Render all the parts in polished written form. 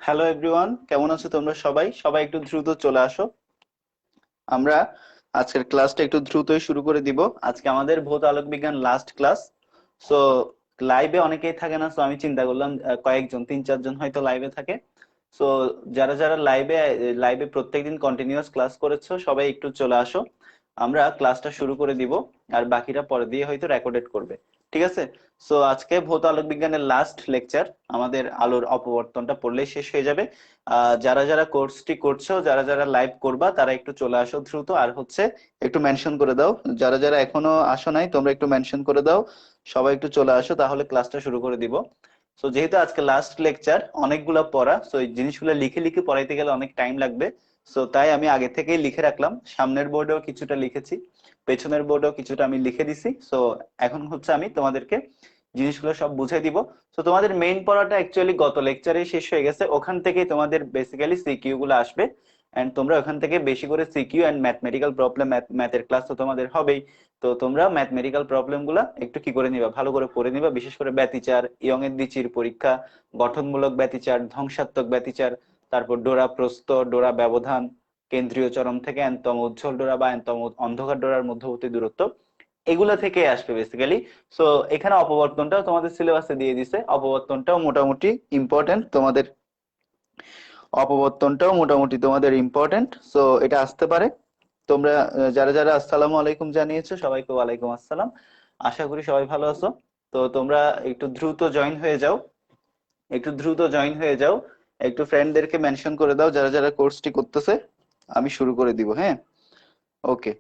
Hello everyone, কেমন আছো তোমরা? সবাই সবাই একটু দ্রুত চলে আসো। আমরা আজকের ক্লাসটা একটু দ্রুতই শুরু করে দিব। আজকে আমাদের ভৌত আলোক বিজ্ঞান লাস্ট ক্লাস। সো লাইভে অনেকেই থাকে না, সো আমি চিন্তা করলাম কয়েকজন 3-4 জন হয়তো লাইভে থাকে। সো যারা যারা লাইভে লাইভে প্রত্যেকদিন কন্টিনিউয়াস ক্লাস করেছো সবাই একটু চলে আসো। আমরা ক্লাসটা শুরু করে দিব, আর বাকিটা পরে দিয়ে হয়তো রেকর্ডেড করবে। ঠিক আছে? সো আজকে ভৌত আলোক বিজ্ঞানের লাস্ট লেকচার, আমাদের আলোর অপবর্তনটা পড়লেই শেষ হয়ে যাবে। যারা যারা কোর্সটি করছো, যারা যারা লাইভ করবা, তারা একটু চলে আসো দ্রুত। আর হচ্ছে একটু মেনশন করে দাও, যারা যারা এখনো আসো নাই তোমরা একটু মেনশন করে দাও। সবাই একটু চলে আসো, তাহলে ক্লাসটা শুরু করে দিব। সো যেহেতু আজকে লাস্ট লেকচার, অনেকগুলা পড়া, সো এই জিনিসগুলো লিখে লিখে পড়াইতে গেলে অনেক টাইম লাগবে। সো তাই আমি আগে থেকেই লিখে রাখলাম, সামনের বোর্ডেও কিছুটা লিখেছি, পেছনের বোর্ডেও কিছুটা আমি লিখে দিছি। সো এখন হচ্ছে আমি তোমাদেরকে জিনিসগুলো সব বুঝাই দিব। তো তোমাদের মেইন পড়াটা অ্যাকচুয়ালি গত লেকচারে শেষ হয়ে গেছে, ওখান থেকেই তোমাদের বেসিক্যালি সিকিউ গুলো আসবে। এন্ড তোমরা ওখান থেকে বেশি করে সিকিউ এন্ড ম্যাথমেটিক্যাল প্রবলেম, ম্যাথের ক্লাস তো তোমাদের হবেই। তো তোমরা ম্যাথমেটিক্যাল প্রবলেম গুলা একটু কি করে নিবা, ভালো করে পড়ে নিবা। বিশেষ করে ব্যতিচার, ইয়ং এর দ্বিচির পরীক্ষা, গঠনমূলক ব্যতিচার, ধ্বংসাত্মক ব্যতিচার, তারপর ডোরা প্রস্থ, ডোরা ব্যবধান, কেন্দ্রীয় চরম থেকে এনতম উজ্জ্বল ডোরা বা এনতম অন্ধকার ডোরার মধ্যবর্তী দূরত্ব, এগুলা থেকে আসবে বেসিক্যালি। সো এখানে অপবর্তনটাও তোমাদের সিলেবাসে দিয়ে দিছে, অপবর্তনটাও মোটামুটি ইম্পর্টেন্ট তোমাদের, অপবর্তনটাও মোটামুটি তোমাদের ইম্পর্টেন্ট। সো এটা আসতে পারে। তোমরা যারা যারা আসসালামু আলাইকুম জানিয়েছো, সবাইকে ওয়ালাইকুম আসসালাম। আশা করি সবাই ভালো আছো। তো তোমরা একটু দ্রুত জয়েন হয়ে যাও, একটু দ্রুত জয়েন হয়ে যাও। একটু ফ্রেন্ডদেরকে মেনশন করে দাও যারা যারা কোর্সটি করতেছে। আমি শুরু করে দিব, হ্যাঁ? ওকে।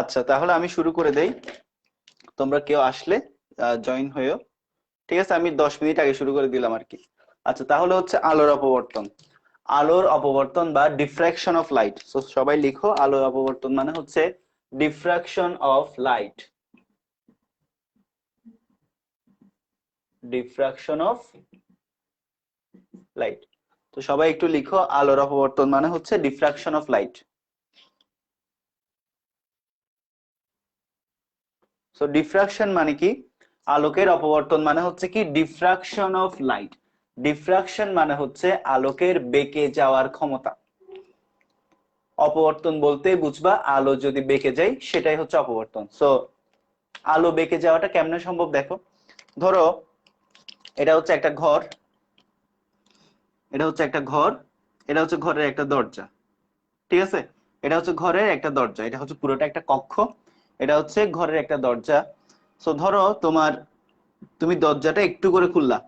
আচ্ছা, তাহলে আমি শুরু করে দেই। তোমরা কেউ আসলে জয়েন হয়েও। ঠিক আছে, আমি 10 মিনিট আগে শুরু করে দিলাম আর কি। আচ্ছা, তাহলে হচ্ছে আলোর অপবর্তন। আলোর অপবর্তন বা ডিফ্রাকশন অফ লাইট। সো সবাই লিখো, আলোর অপবর্তন মানে হচ্ছে diffraction of light. Diffraction of light. তো সবাই একটু লিখো, আলোর অপবর্তন মানে হচ্ছে diffraction of light. So diffraction মানে কি? আলোকের অপবর্তন মানে হচ্ছে কি ডিফ্রাকশন অফ লাইট। ডিফ্রাকশন মানে হচ্ছে আলোকের বেঁকে যাওয়ার ক্ষমতা। অপবর্তন বলতে বুঝবা আলো যদি বেঁকে যায় সেটাই হচ্ছে অপবর্তন। সো আলো বেঁকে যাওয়াটা কেমনে সম্ভব দেখো। ধরো এটা হচ্ছে একটা ঘর, এটা হচ্ছে একটা ঘর, এটা হচ্ছে ঘরের একটা দরজা, ঠিক আছে? এটা হচ্ছে ঘরের একটা দরজা, এটা হচ্ছে পুরোটা একটা কক্ষ, এটা হচ্ছে ঘরের একটা দরজা। সো ধরো তুমি দরজাটা একটু করে খুললা,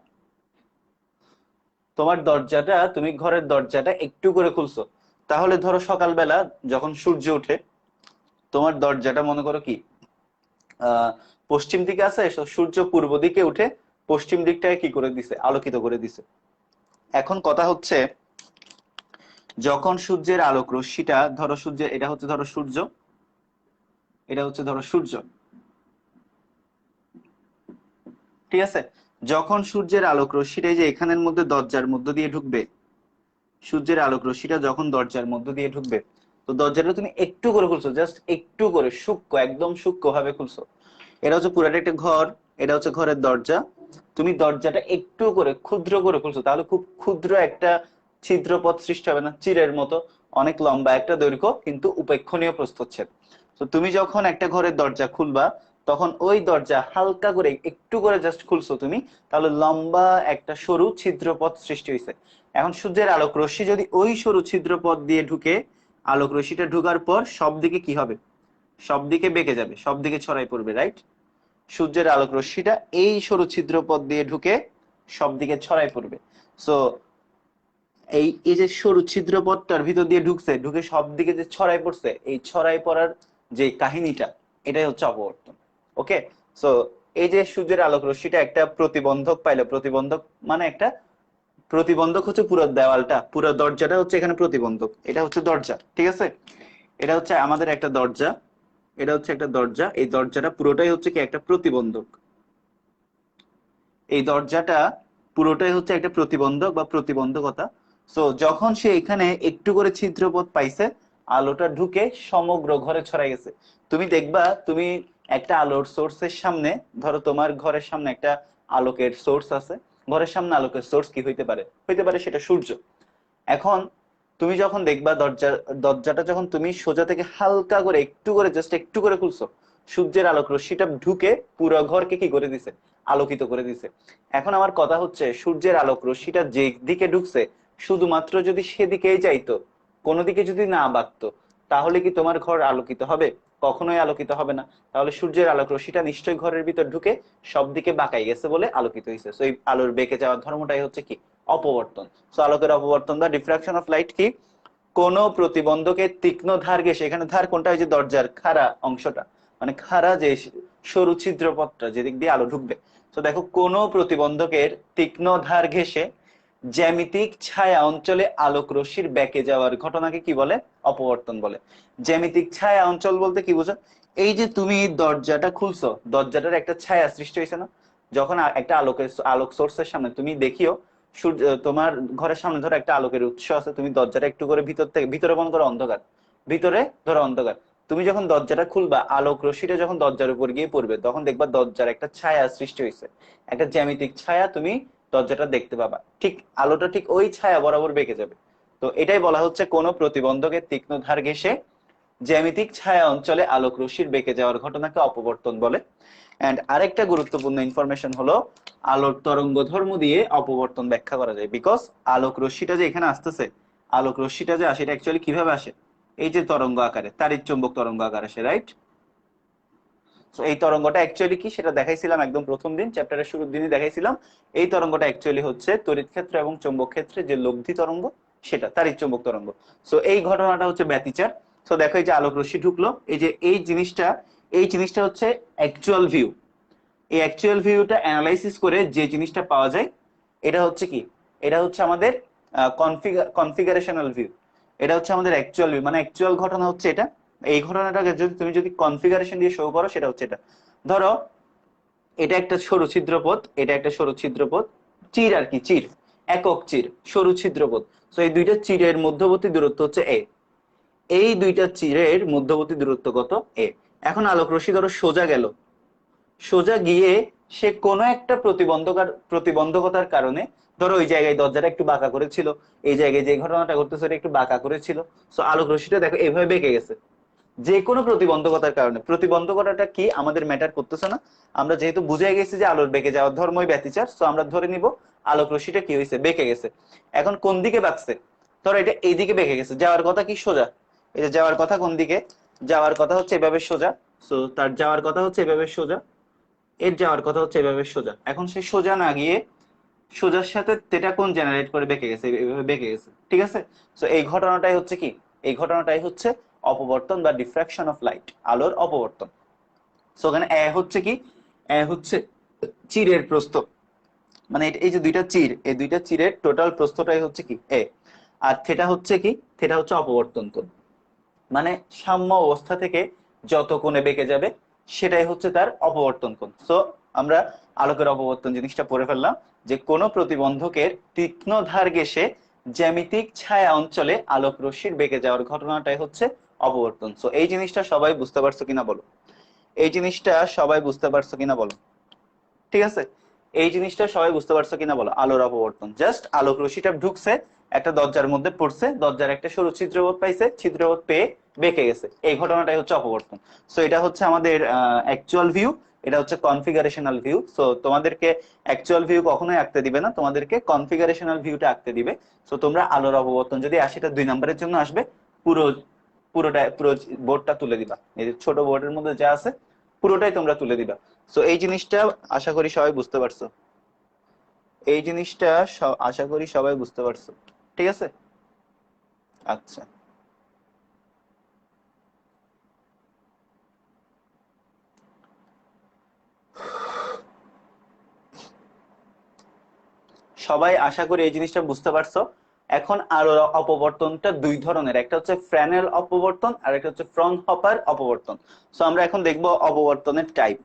তোমার দরজাটা, তুমি ঘরের দরজাটা একটু করে খুলছো, তাহলে ধরো সকালবেলা যখন সূর্য ওঠে, তোমার দরজাটা মনে করো কি আহ পশ্চিম দিকে আছে, সূর্য পূর্ব দিকে উঠে পশ্চিম দিকটাকে কি করে দিছে, আলোকিত করে দিছে। এখন কথা হচ্ছে, যখন সূর্যের আলোক রশ্মিটা, ধরো সূর্যের, এটা হচ্ছে ধরো সূর্য, এটা হচ্ছে ধরো সূর্য, ঠিক আছে? যখন সূর্যের আলোক রশ্মিটা এই যে এখানের মধ্যে দরজার মধ্য দিয়ে ঢুকবে, সূর্যের আলোক রশ্মিটা যখন দরজার মধ্য দিয়ে ঢুকবে, তো দরজাটা তুমি একটু করে খুলছো, জাস্ট একটু করে, সূক্ষ্ম, একদম সূক্ষ্ম ভাবে খুলছো। এটা হচ্ছে পুরাটা একটা ঘর, এটা হচ্ছে ঘরের দরজা, তুমি দরজাটা একটু করে ক্ষুদ্র করে খুলছো, তাহলে খুব ক্ষুদ্র একটা ছিদ্রপথ সৃষ্টি হবে না, চিরের মতো অনেক লম্বা একটা দৈর্ঘ্য কিন্তু উপেক্ষণীয় প্রস্থচ্ছেদ। তো তুমি যখন একটা ঘরের দরজা খুলবা, তখন ওই দরজা হালকা করে একটু করে জাস্ট খুলছো তুমি, তাহলে লম্বা একটা সরু ছিদ্রপথ সৃষ্টি হয়েছে। এখন সূর্যের আলোক রশ্মি যদি ওই সরু ছিদ্রপথ দিয়ে ঢুকে, আলোক রশ্মিটা ঢুকার পর সব দিকে কি হবে, সব দিকে বেঁকে যাবে, সব দিকে ছড়াই পড়বে, রাইট? সূর্যের আলোক রশ্মিটা এই সরু ছিদ্রপথ দিয়ে ঢুকে সব দিকে ছড়াই পড়বে। সো এই এই যে সরু ছিদ্রপথটার ভিতর দিয়ে ঢুকছে, ঢুকে সব দিকে যে ছড়াই পড়ছে, এই ছড়াই পড়ার যে কাহিনীটা, এটাই হচ্ছে অপবর্তন। ওকে? সো এই যে সূর্যের আলোক রশ্মিটা একটা প্রতিবন্ধক পাইলো, প্রতিবন্ধক মানে একটা প্রতিবন্ধক হচ্ছে পুরো দেওয়ালটা, পুরো দরজাটা হচ্ছে এখানে প্রতিবন্ধক, এটা হচ্ছে দরজা, ঠিক আছে? এটা হচ্ছে আমাদের একটা দরজা, এটা হচ্ছে একটা দরজা, এই দরজাটা পুরোটাই হচ্ছে কি একটা প্রতিবন্ধক। এই দরজাটা পুরোটাই হচ্ছে একটা প্রতিবন্ধক বা প্রতিবন্ধকতা। সো যখন সে এখানে একটু করে ছিদ্রপথ পাইছে, আলোটা ঢুকে সমগ্র ঘরে ছড়াই গেছে। তুমি দেখবা, তুমি একটা আলোর সোর্সের সামনে, ধরো তোমার ঘরের সামনে একটা আলোকের সোর্স আছে, ঘরের সামনে আলোকের সোর্স কি হইতে পারে, হইতে পারে সেটা সূর্য। এখন তুমি যখন দেখবা দরজাটা যখন তুমি সোজা থেকে হালকা করে একটু করে, জাস্ট একটু করে খুলছো, সূর্যের আলোক রশ্মিটা ঢুকে পুরো ঘরকে কি করে দিছে, আলোকিত করে দিছে। এখন আমার কথা হচ্ছে, সূর্যের আলোক রশ্মিটা যে দিকে ঢুকছে, শুধুমাত্র যদি সেদিকেই যাইতো, কোনো দিকে যদি না বাঁকতো, তাহলে কি তোমার ঘর আলোকিত হবে? কখনোই আলোকিত হবে না। তাহলে সূর্যের আলোক রশ্মিটা নিশ্চয়ই ঘরের ভিতর ঢুকে সব দিকে বাঁকাই গেছে বলে আলোকিত হয়েছে। তো এই আলোর বেঁকে যাওয়ার ধর্মটাই হচ্ছে কি অপবর্তন। সো আলোকের অপবর্তন বা ডিফ্রাকশন অফ লাইট কি? কোন প্রতিবন্ধকের তীক্ষ্ণ ধার ঘেঁষে, এখানে ধার কোনটা, ওই যে দরজার খাড়া অংশটা, মানে খাড়া যে সরু ছিদ্রপথটা যেদিক দিয়ে আলো ঢুকবে। তো দেখো, কোন প্রতিবন্ধকের তীক্ষ্ণ ধার ঘেঁষে জ্যামিতিক ছায়া অঞ্চলে আলোক রশ্মির বেঁকে যাওয়ার ঘটনাকে কি বলে? অপবর্তন বলে। জ্যামিতিক ছায়া অঞ্চল বলতে কি বোঝো? এই যে তুমি দরজাটা খুলছো, দরজাটার একটা ছায়া সৃষ্টি হয়েছে না? যখন একটা আলোক সোর্সের সামনে তুমি দেখিও, সূর্য, তোমার ঘরের সামনে ধরো একটা আলোকের উৎস আছে, তুমি দরজাটা একটু করে ভিতর থেকে, ভিতরে মনে করো অন্ধকার, ভিতরে ধরো অন্ধকার, তুমি যখন দরজাটা খুলবা, আলোক রশ্মিটা যখন দরজার উপর গিয়ে পড়বে, তখন দেখবা দরজার একটা ছায়া সৃষ্টি হয়েছে, একটা জ্যামিতিক ছায়া তুমি দরজাটা দেখতে পাবা। ঠিক আলোটা ঠিক ওই ছায়া বরাবর বেঁকে যাবে। তো এটাই বলা হচ্ছে কোন প্রতিবন্ধকের তীক্ষ্ণ ধার ঘেঁষে জ্যামিতিক ছায়া অঞ্চলে আলোক রশ্মির বেঁকে যাওয়ার ঘটনাকে অপবর্তন বলে। এন্ড আরেকটা গুরুত্বপূর্ণ ইনফরমেশন হলো, আলোর তরঙ্গ ধর্ম দিয়ে অপবর্তন ব্যাখ্যা করা যায়। বিকজ আলোক রশ্মিটা যে এখানে আসতেছে, আলোক রশ্মিটা যে আসে, এটা অ্যাকচুয়ালি কিভাবে আসে? এই যে তরঙ্গ আকারে, তাড়িৎ চুম্বক তরঙ্গ আকারে আসে, রাইট? তো এই তরঙ্গটা অ্যাকচুয়ালি কি সেটা দেখাইছিলাম একদম প্রথম দিন, চ্যাপ্টারের শুরুর দিনই দেখাইছিলাম। এই তরঙ্গটা অ্যাকচুয়ালি হচ্ছে তড়িৎ ক্ষেত্র এবং চৌম্বক ক্ষেত্রে যে লব্ধি তরঙ্গ, সেটা তাড়িৎ চুম্বক তরঙ্গ। সো এই ঘটনাটা হচ্ছে ব্যতিচার। তো দেখো, এই যে আলোক রশ্মি ঢুকলো, এই যে এই জিনিসটা হচ্ছে অ্যাকচুয়াল ভিউ। এই অ্যাকচুয়াল ভিউটা অ্যানালাইসিস করে যে জিনিসটা পাওয়া যায়, এটা হচ্ছে কি, এটা হচ্ছে আমাদের কনফিগারেশনাল ভিউ। এটা হচ্ছে আমাদের অ্যাকচুয়াল ভিউ, মানে অ্যাকচুয়াল ঘটনা হচ্ছে এটা। এই ঘটনাটাকে যদি তুমি কনফিগারেশন দিয়ে শো করো, সেটা হচ্ছে এটা। ধরো এটা একটা সরু ছিদ্রপথ, এটা একটা সরু ছিদ্রপথ, চির আর কি, চির, একক চির, সরু ছিদ্রপথ। তো এই দুইটা চিরের মধ্যবর্তী দূরত্ব হচ্ছে এ। এই দুইটা চিরের মধ্যবর্তী দূরত্ব কত? এ। এখন আলোক রশ্মি ধরো সোজা গেল, সোজা গিয়ে সে কোনো একটা প্রতিবন্ধকতার কারণে, ধরো ওই জায়গায় দরজাটা একটু বাঁকা করেছিল, এই জায়গায় যে ঘটনাটা ঘটতেছে এটা একটু বাঁকা করেছিল, তো আলোক রশ্মিটা দেখো এভাবে বেঁকে গেছে। যে কোনো প্রতিবন্ধকতার কারণে, প্রতিবন্ধকতাটা কি আমাদের ম্যাটার করতেছে না, আমরা যেহেতু বুঝে গেছি যে আলোর বেঁকে যাওয়ার ধর্মই ব্যতিচার, তো আমরা ধরে নিব আলোক রশ্মিটা কি হয়েছে, বেঁকে গেছে। এখন কোন দিকে বাঁকছে? ধরো এটা এইদিকে বেঁকে গেছে, যাওয়ার কথা কি সোজা, এই যে যাওয়ার কথা কোন দিকে, যাওয়ার কথা হচ্ছে এভাবে সোজা, তো তার যাওয়ার কথা হচ্ছে এভাবে সোজা, এর যাওয়ার কথা হচ্ছে এভাবে সোজা। এখন সে সোজা না গিয়ে সোজার সাথে তেটা কোণ জেনারেট করে বেঁকে গেছে, এভাবে বেঁকে গেছে, ঠিক আছে। তো এই ঘটনাটাই হচ্ছে কি, এই ঘটনাটাই হচ্ছে অপবর্তন বা ডিফ্রাকশন অফ লাইট, আলোর অপবর্তন। সো ওখানে এ হচ্ছে কি, এ হচ্ছে চিরের প্রস্থ, মানে এই যে দুইটা চির, এই দুইটা চিরের টোটাল প্রস্থটাই হচ্ছে কি এ। আর থেটা হচ্ছে কি, থেটা হচ্ছে অপবর্তন কোণ, মানে সাম্য অবস্থা থেকে যত কোণে বেঁকে যাবে সেটাই হচ্ছে তার অপবর্তন কোণ। সো আমরা আলোকের অপবর্তন জিনিসটা পড়ে ফেললাম, যে কোনো প্রতিবন্ধকের তীক্ষ্ণ ধার ঘেঁষে জ্যামিতিক ছায়া অঞ্চলে আলোক রশ্মির বেঁকে যাওয়ার ঘটনাটাই হচ্ছে অপবর্তন। সো এই জিনিসটা সবাই বুঝতে পারছো কিনা বলো, এই জিনিসটা সবাই বুঝতে পারছো কিনা বলো, ঠিক আছে। এই জিনিসটা সবাই বুঝতে পারছো কিনা বলো, আলোর অপবর্তন জাস্ট আলোক রশ্মিটা ঢুকছে, একটা দরজার মধ্যে পড়ছে, দরজার একটা সরু ছিদ্রপথ পাইছে, ছিদ্রপথ পেয়ে বেঁকে গেছে, এই ঘটনাটাই হচ্ছে অপবর্তন। সো এটা হচ্ছে আমাদের অ্যাকচুয়াল ভিউ, এটা হচ্ছে কনফিগারেশনাল ভিউ। সো তোমাদেরকে অ্যাকচুয়াল ভিউ কখনোই আঁকতে দিবে না, তোমাদেরকে কনফিগারেশনাল ভিউটা আঁকতে দিবে। সো তোমরা আলোর অপবর্তন যদি আসে, এটা 2 নম্বরের জন্য আসবে, পুরো পুরো বোর্ডটা তুলে দিবা, এই যে ছোট বোর্ডের মধ্যে যা আছে পুরোটাই তোমরা তুলে দিবা। সো এই জিনিসটা আশা করি সবাই বুঝতে পারছো, এই জিনিসটা আশা করি সবাই বুঝতে পারছো, ঠিক আছে। আচ্ছা, সবাই আশা করি এই জিনিসটা বুঝতে পারছো। এখন আলোর অপবর্তনটা দুই ধরনের, একটা হচ্ছে ফ্রেনেল অপবর্তন আর একটা হচ্ছে ফ্রনহপার অপবর্তন। সো আমরা এখন দেখবো অপবর্তনের টাইপ।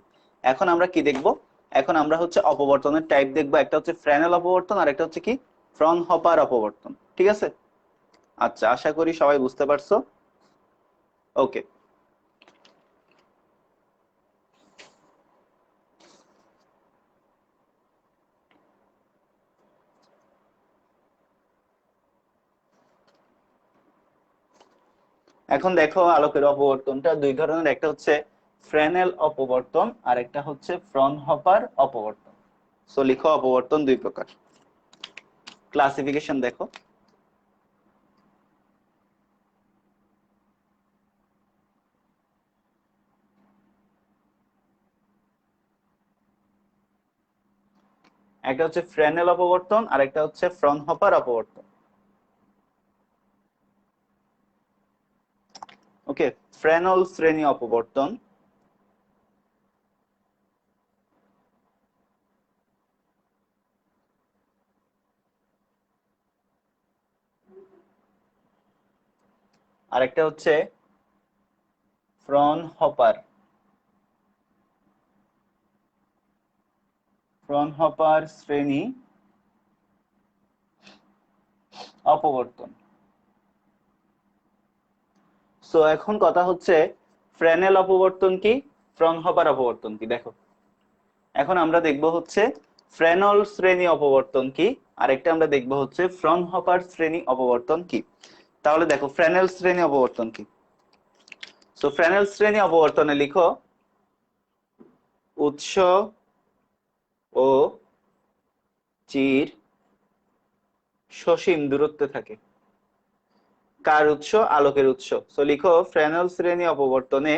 এখন আমরা কি দেখবো, এখন আমরা হচ্ছে অপবর্তনের টাইপ দেখবো, একটা হচ্ছে ফ্রেনেল অপবর্তন আর একটা হচ্ছে কি ফ্রনহপার অপবর্তন, ঠিক আছে। আচ্ছা, আশা করি সবাই বুঝতে পারছো। ওকে, এখন দেখো আলোকের অপবর্তনটা দুই ধরনের, একটা হচ্ছে ফ্রেনেল অপবর্তন আর একটা হচ্ছে ফ্রনহপার অপবর্তন। সো লিখো অপবর্তন দুই প্রকার, ক্লাসিফিকেশন দেখো। একটা হচ্ছে ফ্রেনেল অপবর্তন আর একটা হচ্ছে ফ্রনহপার অপবর্তন। ওকে, ফ্রেনল শ্রেণী অপবর্তন, আর একটা হচ্ছে ফ্রনহপার, ফ্রনহপার শ্রেণী অপবর্তন। সো এখন কথা হচ্ছে ফ্রেনেল অপবর্তন কি, ফ্রনহপার অপবর্তন কি, দেখো। এখন আমরা দেখব হচ্ছে ফ্রেনল শ্রেণী অপবর্তন কি, আরেকটা আমরা দেখব হচ্ছে ফ্রনহপার শ্রেণী অপবর্তন কি। তাহলে দেখো ফ্রেনেল শ্রেণী অপবর্তন কি। সো ফ্রেনেল শ্রেণী অপবর্তনে লিখো উৎস ও চির সসীম দূরত্বে থাকে। কার উৎস? আলোকের উৎস। সো লিখো ফ্রেনেল শ্রেণী অপবর্তনে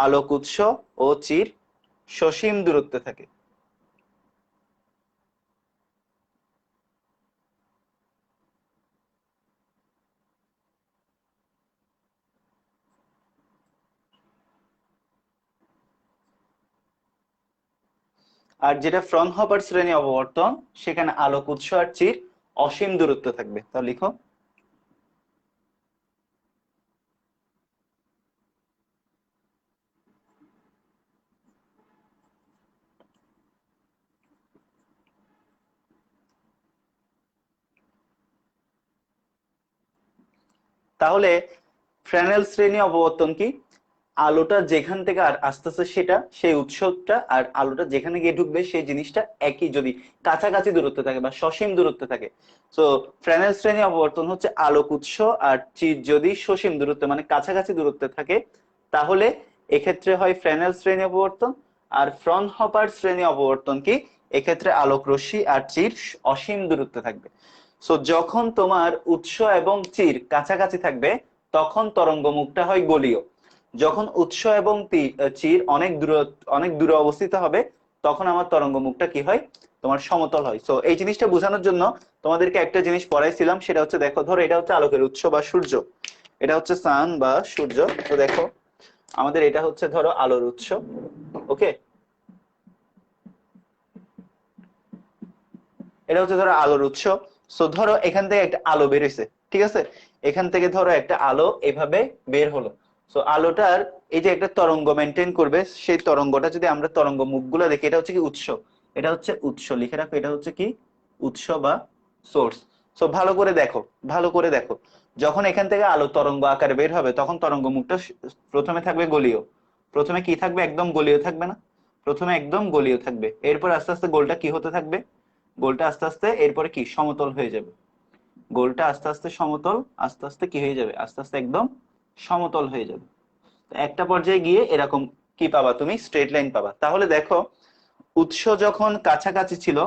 আলোক উৎস ও চির সসীম দূরত্বে থাকে। আর যেটা ফ্রনহপার শ্রেণী অপবর্তন, সেখানে আলোক উৎস আর চির অসীম দূরত্বে থাকবে। তাহলে লিখো তাহলে ফ্রেনেল শ্রেণী অপবর্তন কি? আলোটা যেখান থেকে আর আসতেছে সেটা সেই উৎসটা আর আলোটা যেখানে গিয়ে ঢুকবে সেই জিনিসটা একই যদি কাছাকাছি দূরত্বে থাকে বা সসীম দূরত্বে থাকে। তো ফ্রেনেল শ্রেণী অপবর্তন হচ্ছে আলোক উৎস আর চির যদি সসীম দূরত্বে মানে কাছাকাছি দূরত্বে থাকে তাহলে এক্ষেত্রে হয় ফ্রেনেল শ্রেণী অপবর্তন। আর ফ্রনহপার শ্রেণী অপবর্তন কি? এক্ষেত্রে আলোক রশ্মি আর চির অসীম দূরত্বে থাকবে। সো যখন তোমার উৎস এবং চির কাছাকাছি থাকবে তখন তরঙ্গ মুখটা হয় গোলীয়। যখন উৎস এবং চির অনেক দূরে অবস্থিত হবে তখন আমার তরঙ্গ মুখটা কি হয়? তোমার সমতল হয়। সো এই জিনিসটা বোঝানোর জন্য তোমাদেরকে একটা জিনিস পড়াইছিলাম, সেটা হচ্ছে দেখো, ধরো এটা হচ্ছে আলোকের উৎস বা সূর্য, এটা হচ্ছে সান বা সূর্য। তো দেখো আমাদের এটা হচ্ছে ধরো আলোর উৎস, ওকে, এটা হচ্ছে ধরো আলোর উৎস। সো ধরো এখান থেকে একটা আলো বের হয়েছে, ঠিক আছে, এখান থেকে ধরো একটা আলো এভাবে বের হলো। সো আলোটার এই যে একটা তরঙ্গ মেনটেন করবে, সেই তরঙ্গটা যদি আমরা তরঙ্গ মুখগুলো দেখি, এটা হচ্ছে কি উৎস, এটা হচ্ছে উৎস, লিখে রাখো, এটা হচ্ছে কি উৎস বা সোর্স। সো ভালো করে দেখো, ভালো করে দেখো, যখন এখান থেকে আলো তরঙ্গ আকারে বের হবে তখন তরঙ্গ মুখটা প্রথমে থাকবে গলীয়। প্রথমে কি থাকবে? একদম গলীয় থাকবে না? প্রথমে একদম গলীয় থাকবে, এরপর আস্তে আস্তে গোলটা কি হতে থাকবে? গোলটা আস্তে আস্তে এরপরে কি সমতল হয়ে যাবে। গোলটা আস্তে আস্তে সমতল, আস্তে আস্তে কি হয়ে যাবে? আস্তে আস্তে একদম সমতল হয়ে যাবে। একটা পর্যায়ে গিয়ে এরকম কি পাবা? তুমি স্ট্রেট লাইন পাবা। তাহলে দেখো উৎস যখন কাছাকাছি ছিল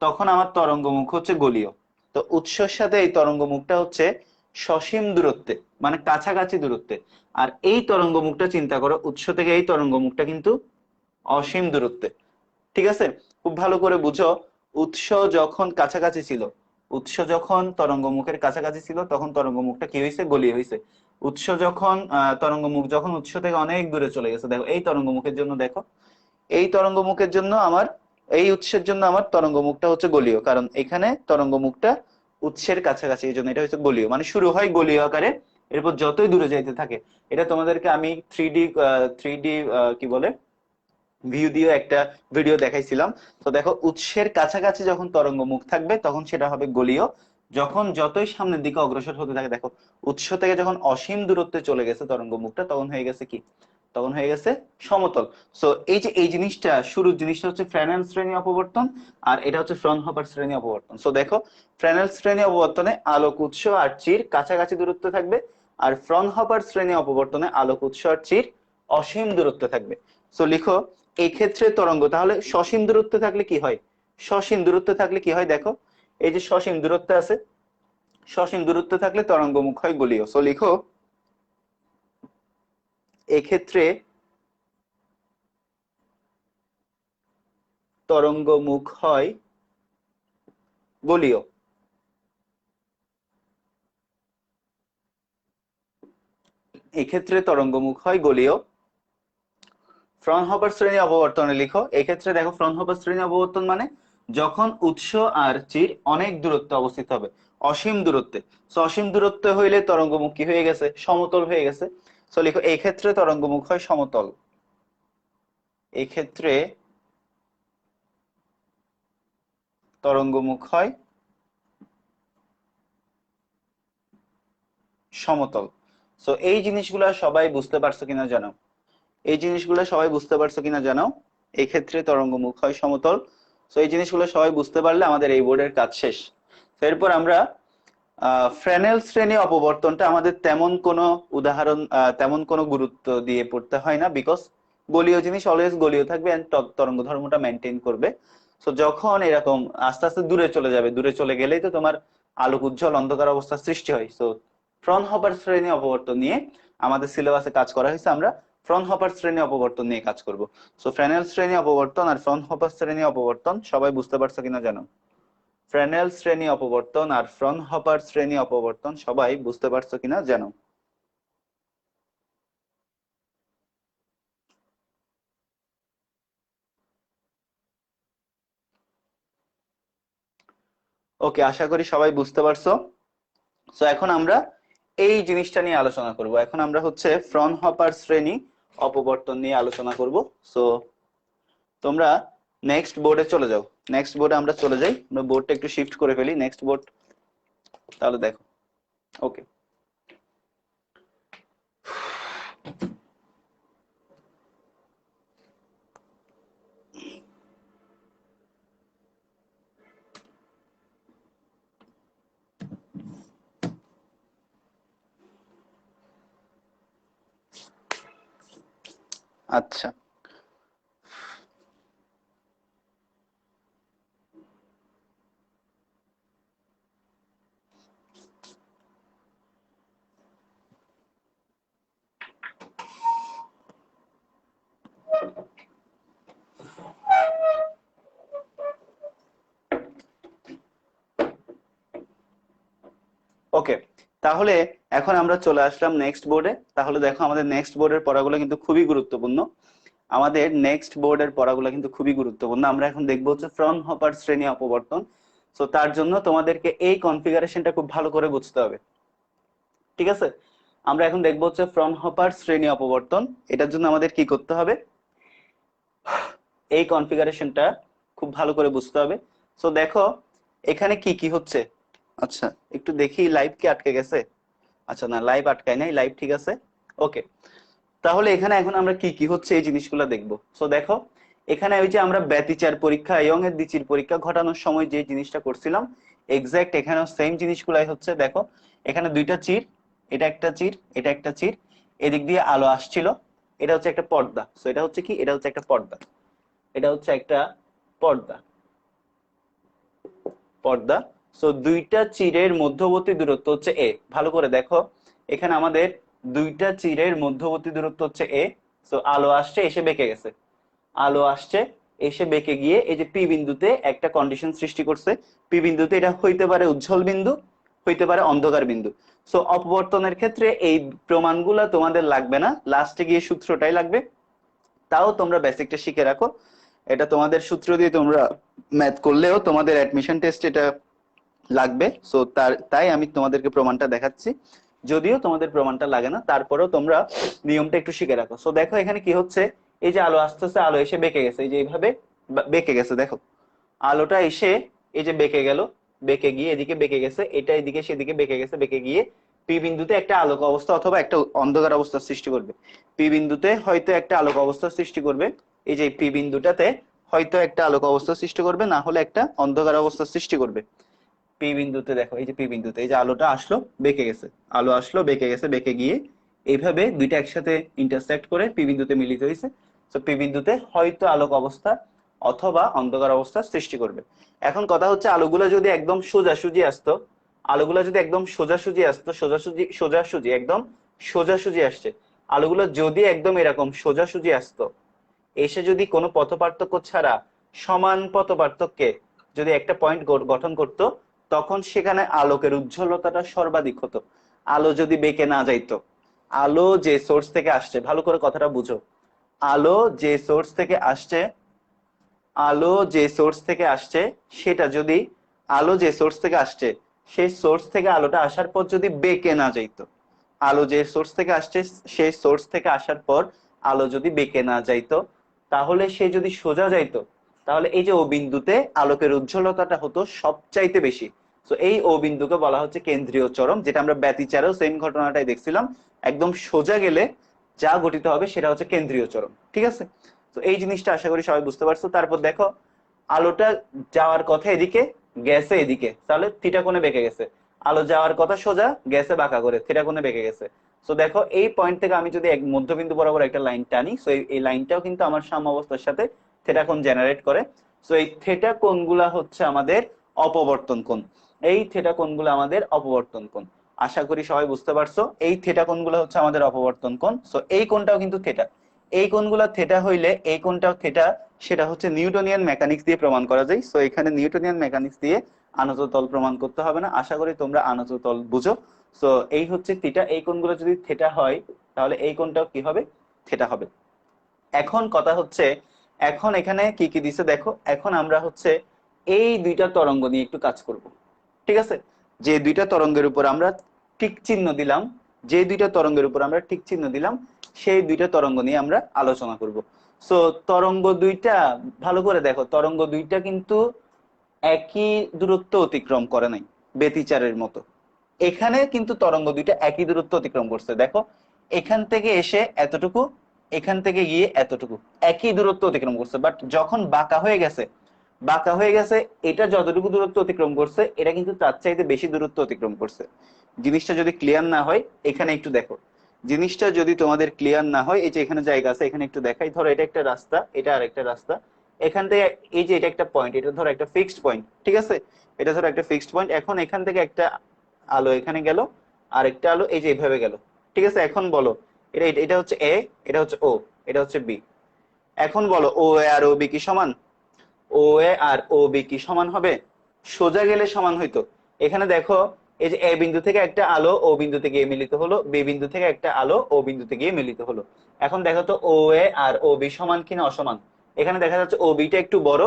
তখন আমার তরঙ্গ মুখ হচ্ছে গোলীয়। তো উৎসের সাথে এই তরঙ্গ মুখটা হচ্ছে সসীম দূরত্বে মানে কাছাকাছি দূরত্বে। আর এই তরঙ্গ মুখটা চিন্তা করো, উৎস থেকে এই তরঙ্গ মুখটা কিন্তু অসীম দূরত্বে। ঠিক আছে, খুব ভালো করে বুঝো। উৎস যখন কাছাকাছি ছিল, উৎস যখন তরঙ্গ মুখের কাছাকাছি ছিল তখন তরঙ্গ মুখটা কি হয়েছে? গলীয় হয়েছে। উৎস যখন তরঙ্গ মুখ যখন উৎস থেকে অনেক দূরে চলে গেছে, দেখো এই তরঙ্গ মুখের জন্য, দেখো এই তরঙ্গ মুখের জন্য আমার, এই উৎসের জন্য আমার তরঙ্গ মুখটা হচ্ছে গলীয়, কারণ এখানে তরঙ্গ মুখটা উৎসের কাছাকাছি, এই জন্য এটা হচ্ছে গলীয়, মানে শুরু হয় গলীয় আকারে, এরপর যতই দূরে যাইতে থাকে। এটা তোমাদেরকে আমি থ্রি ডি কি বলে ভিউ দিয়ে একটা ভিডিও দেখাইছিলাম। তো দেখো উৎসের কাছাকাছি যখন তরঙ্গ মুখ থাকবে তখন সেটা হবে গলীয়। যখন যতই সামনের দিকে অগ্রসর হতে থাকে, দেখো উৎস থেকে যখন অসীম দূরত্বে চলে গেছে তরঙ্গ মুখটা তখন হয়ে গেছে কি? তখন হয়ে গেছে সমতল। সো এই যে এই জিনিসটা, শুরুর জিনিসটা হচ্ছে ফ্রেনেল শ্রেণী অপবর্তন, আর এটা হচ্ছে ফ্রনহপার শ্রেণী অপবর্তন। সো দেখো ফ্রেনেল শ্রেণী অপবর্তনে আলোক উৎস আর চির কাছাকাছি দূরত্বে থাকবে, আর ফ্রনহপার শ্রেণী অপবর্তনে আলোক উৎস আর চির অসীম দূরত্বে থাকবে। সো লিখো এই ক্ষেত্রে তরঙ্গ তাহলে সসীম দূরত্বে থাকলে কি হয়? সসীম দূরত্বে থাকলে কি হয়? দেখো এই যে সসীম দূরত্বে আছে, সসীম দূরত্বে থাকলে তরঙ্গ মুখ হয় গোলীয়। সো লিখো এক্ষেত্রে তরঙ্গ মুখ হয় গোলীয়। এক্ষেত্রে তরঙ্গ মুখ হয় গোলীয়। ফ্রনহপার শ্রেণী অপবর্তনে লিখো এক্ষেত্রে, দেখো ফ্রনহপার শ্রেণী অপবর্তন মানে যখন উৎস আর চির অনেক দূরত্বে অবস্থিত হবে, অসীম দূরত্বে। সো অসীম দূরত্বে হইলে তরঙ্গমুখ কি হয়ে গেছে? সমতল হয়ে গেছে। সো লিখো এই ক্ষেত্রে তরঙ্গমুখ হয় সমতল। এই ক্ষেত্রে তরঙ্গমুখ হয় সমতল। সো এই জিনিসগুলা সবাই বুঝতে পারছো কিনা জানো? এই জিনিসগুলো সবাই বুঝতে পারছো কিনা জানাও। এই ক্ষেত্রে তরঙ্গমুখ হয় সমতল। তো এই জিনিসগুলো সবাই বুঝতে পারলে আমাদের এই বোর্ডের কাজ শেষ। তো এরপর আমরা ফ্রেনেল শ্রেণী অপবর্তনটা আমাদের তেমন কোনো উদাহরণ, তেমন কোনো গুরুত্ব দিয়ে পড়তে হয় না, বিকজ গোলীয় জিনিস অলওয়েজ গোলীয় থাকবে এন্ড তরঙ্গ ধর্মটা মেনটেন করবে। তো যখন এরকম আস্তে আস্তে দূরে চলে যাবে, দূরে চলে গেলেই তো তোমার আলোক উজ্জ্বল অন্ধকার অবস্থার সৃষ্টি হয়। তো ফ্রনহপার শ্রেণী অপবর্তন নিয়ে আমাদের সিলেবাসে কাজ করা হয়েছে, আমরা ফ্রনহপার শ্রেণী অপবর্তন নিয়ে কাজ করব। সো ফ্রেনেল শ্রেণী অপবর্তন আর ফ্রনহপার শ্রেণী অপবর্তন সবাই বুঝতে পারছো কিনা জানো? ফ্রেনেল শ্রেণী অপবর্তন আর ফ্রনহপার শ্রেণী অপবর্তন সবাই বুঝতে পারছো কিনা জানো? ওকে, আশা করি সবাই বুঝতে পারছো। সো এখন আমরা এই জিনিসটা নিয়ে আলোচনা করব। এখন আমরা হচ্ছে ফ্রনহপার শ্রেণী অপবর্তন নিয়ে আলোচনা করব। সো তোমরা নেক্সট বোর্ডে চলে যাও। নেক্সট বোর্ডে আমরা চলে যাই, আমরা বোর্ডটা একটু শিফট করে ফেলি নেক্সট বোর্ড। তাহলে দেখো, ওকে, আচ্ছা, ওকে। তাহলে এখন আমরা চলে আসলাম নেক্সট বোর্ডে। তাহলে দেখো আমাদের নেক্সট বোর্ডের পড়াগুলো কিন্তু খুবই গুরুত্বপূর্ণ। আমাদের নেক্সট বোর্ডের পড়াগুলো কিন্তু খুবই গুরুত্বপূর্ণ। আমরা এখন দেখবো হচ্ছে ফ্রনহপার শ্রেণী অপবর্তন। তো তার জন্য তোমাদেরকে এই কনফিগারেশনটা খুব ভালো করে বুঝতে হবে, ঠিক আছে? আমরা এখন দেখবো হচ্ছে ফ্রনহপার শ্রেণী অপবর্তন। এটার জন্য আমাদের কি করতে হবে, এই কনফিগারেশনটা খুব ভালো করে বুঝতে হবে। সো দেখো এখানে কি কি হচ্ছে। আচ্ছা, একটু দেখি লাইভ কি আটকে গেছে। আচ্ছা, না লাইভ আটকায় নাই, লাইভ ঠিক আছে। ওকে, তাহলে এখানে এখন আমরা কি কি হচ্ছে এই জিনিসগুলো দেখবো। সো দেখো এখানে ওই যে আমরা ব্যতিচার পরীক্ষা, ইয়ং এর দ্বিচির পরীক্ষা ঘটানোর সময় যে জিনিসটা করছিলাম, এক্সাক্ট এখানেও সেম জিনিসগুলাই হচ্ছে। দেখো এখানে দুইটা চির, এটা একটা চির, এটা একটা চির, এদিক দিয়ে আলো আসছিল, এটা হচ্ছে একটা পর্দা। সো এটা হচ্ছে কি, এটা হচ্ছে একটা পর্দা, এটা হচ্ছে একটা পর্দা, পর্দা। সো দুইটা চিরের মধ্যবর্তী দূরত্ব হচ্ছে এ। ভালো করে দেখো এখানে আমাদের দুইটা চিরের মধ্যবর্তী দূরত্ব হচ্ছে এ। সো আলো আসছে, এসে বেঁকে গেছে, আলো আসছে এসে বেঁকে গিয়ে এই যে পি বিন্দুতে একটা কন্ডিশন সৃষ্টি করছে। পি বিন্দুতে এটা হইতে পারে উজ্জ্বল বিন্দু, হইতে পারে অন্ধকার বিন্দু। সো অপবর্তনের ক্ষেত্রে এই প্রমাণগুলা তোমাদের লাগবে না, লাস্টে গিয়ে সূত্রটাই লাগবে। তাও তোমরা বেসিকটা শিখে রাখো, এটা তোমাদের সূত্র দিয়ে তোমরা ম্যাথ করলেও তোমাদের অ্যাডমিশন টেস্ট এটা লাগবে। সো তাই আমি তোমাদেরকে প্রমাণটা দেখাচ্ছি, যদিও তোমাদের প্রমাণটা লাগে না, তারপরেও তোমরা নিয়মটা একটু শিখে রাখো। সো দেখো এখানে কি হচ্ছে, এই যে আলো আসতেছে, আলো এসে বেঁকে গেছে, এই যে এইভাবে বেঁকে গেছে। দেখো আলোটা এসে এই যে বেঁকে গেল, বেঁকে গিয়ে এদিকে বেঁকে গেছে, এটা এদিকে সেদিকে বেঁকে গেছে, বেঁকে গিয়ে পি বিন্দুতে একটা আলোক অবস্থা অথবা একটা অন্ধকার অবস্থার সৃষ্টি করবে। পি বিন্দুতে হয়তো একটা আলোক অবস্থার সৃষ্টি করবে, এই যে পি বিন্দুটাতে হয়তো একটা আলোক অবস্থার সৃষ্টি করবে, না হলে একটা অন্ধকার অবস্থার সৃষ্টি করবে। পি বিন্দুতে দেখো, এই যে পি বিন্দুতে এই যে আলোটা আসলো বেঁকে গেছে, আলো আসলো বেঁকে গেছে, বেঁকে গিয়ে এইভাবে দুইটা একসাথে ইন্টারসেক্ট করে পি বিন্দুতে মিলিত হয়েছে। তো পি বিন্দুতে হয়তো আলোক অবস্থা অথবা অন্ধকার অবস্থা সৃষ্টি করবে। এখন কথা হচ্ছে আলোগুলো যদি একদম সোজাসুজি আসতো, আলোগুলো যদি একদম সোজাসুজি আসতো, সোজাসুজি সোজাসুজি একদম সোজাসুজি আসছে, আলোগুলো যদি একদম এরকম সোজাসুজি আসতো, এসে যদি কোনো পথ পার্থক্য ছাড়া সমান পথ পার্থক্যে যদি একটা পয়েন্ট গঠন করত, তখন সেখানে আলোকের উজ্জ্বলতাটা সর্বাধিক হতো। আলো যদি বেঁকে না যাইতো, আলো যে সোর্স থেকে আসছে, ভালো করে কথাটা বুঝো, আলো যে সোর্স থেকে আসছে, আলো যে সোর্স থেকে আসছে সেটা যদি, আলো যে সোর্স থেকে আসছে সেই সোর্স থেকে আলোটা আসার পর যদি বেঁকে না যাইতো, আলো যে সোর্স থেকে আসছে সেই সোর্স থেকে আসার পর আলো যদি বেঁকে না যাইতো, তাহলে সে যদি সোজা যাইতো, তাহলে এই যে ও বিন্দুতে আলোকের উজ্জ্বলতাটা হতো সবচাইতে বেশি। তো এই ও বিন্দুকে বলা হচ্ছে কেন্দ্রীয় চরম, যেটা আমরা ব্যতিচারেও সেম ঘটনাটাই দেখছিলাম। একদম সোজা গেলে যা গঠিত হবে সেটা হচ্ছে কেন্দ্রীয় চরম, ঠিক আছে? তো এই জিনিসটা আশা করি সবাই বুঝতে পারছো। তারপর দেখো আলোটা যাওয়ার কথা এদিকে, গেছে এদিকে, তাহলে থিটা কোণে বেঁকে গেছে। আলো যাওয়ার কথা সোজা, গেছে বাঁকা করে, থিটা কোণে বেঁকে গেছে। তো দেখো এই পয়েন্ট থেকে আমি যদি এক মধ্যবিন্দু বরাবর একটা লাইন টানি, তো এই লাইনটাও কিন্তু আমার সাম্য অবস্থার সাথে থিটা কোণ জেনারেট করে। তো এই থিটা কোণগুলা হচ্ছে আমাদের অপবর্তন কোণ, এই থিটা কোণগুলো আমাদের অপবর্তন কোণ। আশা করি সবাই বুঝতে পারছো, এই থিটা কোণগুলো হচ্ছে আমাদের অপবর্তন কোণ। তো এই কোণটাও কিন্তু থিটা, এই কোণগুলো থিটা হইলে এই কোণটাও থিটা, সেটা হচ্ছে নিউটনিয়ান মেকানিক্স দিয়ে প্রমাণ করা যায়। সো এখানে নিউটনিয়ান মেকানিক্স দিয়ে আনত তল প্রমাণ করতে হবে না, আশা করি তোমরা আনত তল বুঝো। সো এই হচ্ছে থিটা, এই কোণগুলো যদি থিটা হয় তাহলে এই কোণটাও কি হবে, থিটা হবে। এখন কথা হচ্ছে, এখন এখানে কি কি দিছে দেখো, এখন আমরা হচ্ছে এই দুইটা তরঙ্গ নিয়ে একটু কাজ করব, ঠিক আছে? যে দুইটা তরঙ্গের উপর আমরা টিক চিহ্ন দিলাম, যে দুইটা তরঙ্গের উপর আমরা টিক চিহ্ন দিলাম, সেই দুইটা তরঙ্গ নিয়ে আমরা আলোচনা করব। সো তরঙ্গ দুইটা, ভালো করে দেখো, তরঙ্গ দুইটা কিন্তু একই দূরত্ব অতিক্রম করে নাই ব্যতিচারের মতো। এখানে কিন্তু তরঙ্গ দুইটা একই দূরত্ব অতিক্রম করছে। দেখো এখান থেকে এসে এতটুকু, এখান থেকে গিয়ে এতটুকু, একই দূরত্ব অতিক্রম করছে। বাট যখন বাঁকা হয়ে গেছে, বাঁকা হয়ে গেছে, এটা যতটুকু দূরত্ব অতিক্রম করছে এটা কিন্তু তার চাইতে বেশি দূরত্ব অতিক্রম করছে। জিনিসটা যদি ক্লিয়ার না হয় এখানে একটু দেখো, জিনিসটা যদি তোমাদের ক্লিয়ার না হয়, এই যে এখানে জায়গা আছে, এখানে একটু দেখাই। ধরো এটা একটা রাস্তা, এটা আরেকটা রাস্তা, এখান থেকে এই যে এটা একটা পয়েন্ট, এটা ধরো একটা ফিক্সড পয়েন্ট, ঠিক আছে? এটা ধরো একটা ফিক্সড পয়েন্ট। এখন এখান থেকে একটা আলো এখানে গেল, আরেকটা আলো এই যে এইভাবে গেল, ঠিক আছে? এখন বলো, এটা এটা হচ্ছে এ, এটা হচ্ছে ও, এটা হচ্ছে বি। এখন বলো ও এ আর ও বি কি সমান? ও এ আর ও বি কি সমান হবে? সোজা গেলে সমান হইতো। এখানে দেখো, এই যে এ বিন্দু থেকে একটা আলো ও বিন্দুতে গিয়ে মিলিত হলো, বি বিন্দু থেকে একটা আলো ও বিন্দুতে গিয়ে মিলিত হলো। এখন দেখো তো ও এ আর ও বি সমান কিনা অসমান? এখানে দেখা যাচ্ছে ও বিটা একটু বড়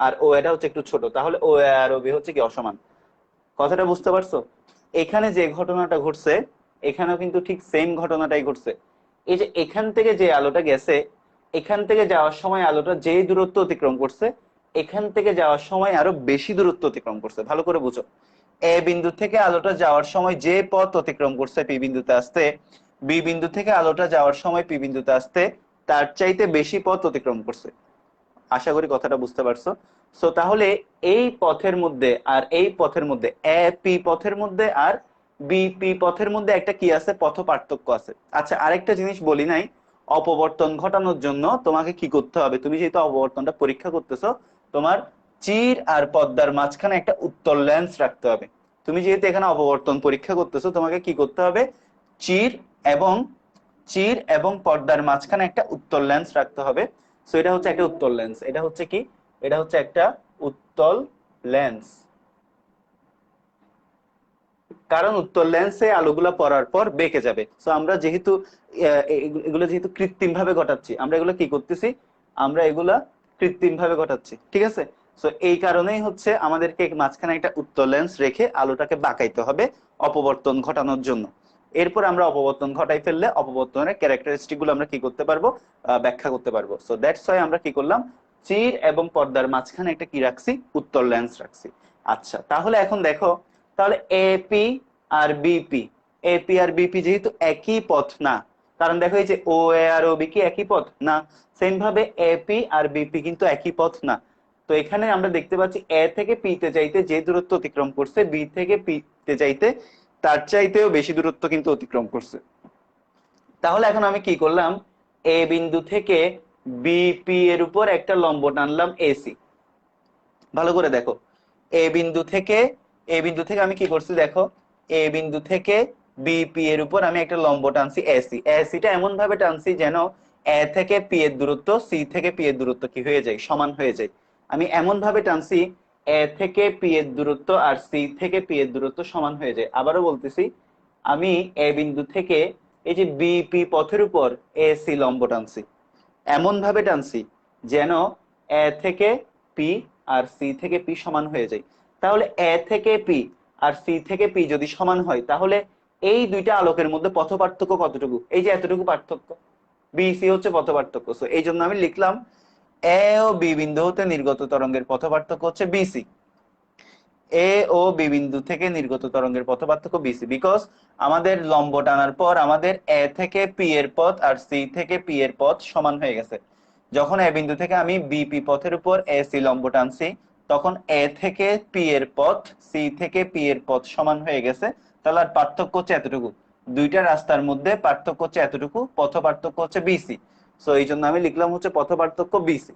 আর ও এটা হচ্ছে একটু ছোট, তাহলে ও এ আর ও বি হচ্ছে কি অসমান। কথাটা বুঝতে পারছো? এখানে যে ঘটনাটা ঘটছে এখানেও কিন্তু ঠিক সেম ঘটনাটাই ঘটছে। এই যে এখান থেকে যে আলোটা গেছে, এখান থেকে যাওয়ার সময় আলোটা যে দূরত্ব অতিক্রম করছে, এখান থেকে যাওয়ার সময় আরো বেশি দূরত্ব অতিক্রম করছে। ভালো করে বুঝো, এ বিন্দু থেকে আলোটা যাওয়ার সময় যে পথ অতিক্রম করছে পি বিন্দুতে আসতে, বি বিন্দু থেকে আলোটা যাওয়ার সময় পি বিন্দুতে আসতে তার চাইতে বেশি পথ অতিক্রম করছে। আশা করি কথাটা বুঝতে পারছো। সো তাহলে এই পথের মধ্যে আর এই পথের মধ্যে, এ পি পথের মধ্যে আর বি পি পথের মধ্যে একটা কি আছে, পথ পার্থক্য আছে। আচ্ছা আরেকটা জিনিস বলি নাই, অপবর্তন ঘটানোর জন্য তোমাকে কি করতে হবে? তুমি যেহেতু অপবর্তনটা পরীক্ষা করতেছো, তোমার চির আর পর্দার মাঝখানে একটা উত্তল লেন্স রাখতে হবে। তুমি যেহেতু এখানে অপবর্তন পরীক্ষা করতেছো, তোমাকে কি করতে হবে? চির এবং চির এবং পর্দার মাঝখানে একটা উত্তল লেন্স রাখতে হবে। সো এটা হচ্ছে একটা উত্তল লেন্স। এটা হচ্ছে কি? এটা হচ্ছে একটা উত্তল লেন্স। কারণ উত্তল লেন্সে আলোগুলা পড়ার পর বেঁকে যাবে। সো আমরা যেহেতু এগুলো যেহেতু কৃত্রিম ভাবে ঘটাচ্ছি, আমরা এগুলো কি করতেছি? আমরা এগুলা কৃত্রিম ভাবে ঘটাচ্ছি, ঠিক আছে? সো এই কারণেই হচ্ছে আমাদেরকে মাঝখানে একটা উত্তল লেন্স রেখে আলোটাকে বাঁকাইতে হবে অপবর্তন ঘটানোর জন্য। এরপর আমরা অপবর্তন ঘটাই ফেললে অপবর্তনের ক্যারেক্টারিস্টিক গুলো আমরা কি করতে পারবো? ব্যাখ্যা করতে পারবো। সো দ্যাটস ওয়াই আমরা কি করলাম, চির এবং পর্দার মাঝখানে একটা কি রাখছি, উত্তল লেন্স রাখছি। আচ্ছা তাহলে এখন দেখো, তাহলে এপি আর বিপি, এপি আর বিপি যেহেতু একই পথ না, কারণ দেখো এই যে ও এ আর ও বি কি একই পথ না? সেম ভাবে এপি আর বিপি কিন্তু একই পথ না। তো এখানে আমরা দেখতে পাচ্ছি এ থেকে পি তে যাইতে যে দূরত্ব অতিক্রম করছে, বি থেকে পি তে যাইতে তার চাইতেও বেশি দূরত্ব কিন্তু অতিক্রম করছে। তাহলে এখন আমি কি করলাম, এ বিন্দু থেকে বিপি এর উপর একটা লম্ব টানলাম এসি। ভালো করে দেখো, এ বিন্দু থেকে, এ বিন্দু থেকে আমি কি করছি দেখো, এ বিন্দু থেকে বিপি এর উপর আমি একটা লম্ব টানছি এসি। এসিটা এমন ভাবে টানছি যেন এ থেকে পি এর দূরত্ব সি থেকে পি এর দূরত্ব কি হয়ে যায়, সমান হয়ে যায়। আমি এমন ভাবে টানছি এ থেকে পি এর দূরত্ব আর সি থেকে পি এর দূরত্ব সমান হয়ে যায়। আবারও বলতেছি, আমি এ বিন্দু থেকে এই যে বিপি পথের উপর এসি লম্ব টানছি, এমন ভাবে টানছি যেন এ থেকে পি আর সি থেকে পি সমান হয়ে যায়। তাহলে এ থেকে পি আর সি থেকে পি যদি সমান হয়, তাহলে এই দুইটা আলোকের মধ্যে পথ পার্থক্য কতটুকু? এই যে এতটুকু পার্থক্য, বি সি হচ্ছে পথ পার্থক্য। সো এই জন্য আমি লিখলাম এ ও বি বিন্দু হতে নির্গত তরঙ্গের পথ পার্থক্য হচ্ছে বিসি। এ ও বি বিন্দু থেকে নির্গত তরঙ্গের পথ পার্থক্য বিসি, বিকজ আমাদের লম্ব টানার পর আমাদের এ থেকে পি এর পথ আর সি থেকে পি এর পথ সমান হয়ে গেছে। যখন এ বিন্দু থেকে আমি বিপি পথের উপর এ সি লম্ব টানছি, তখন এ থেকে পি এর পথ, সি থেকে পি এর পথ সমান হয়ে গেছে। তাহলে আর পার্থক্য হচ্ছে এতটুকু, দুইটা রাস্তার মধ্যে পার্থক্য হচ্ছে এতটুকু, পথ পার্থক্য হচ্ছে বিসি। সো এই জন্য আমি লিখলাম হচ্ছে পথ পার্থক্য বিসি।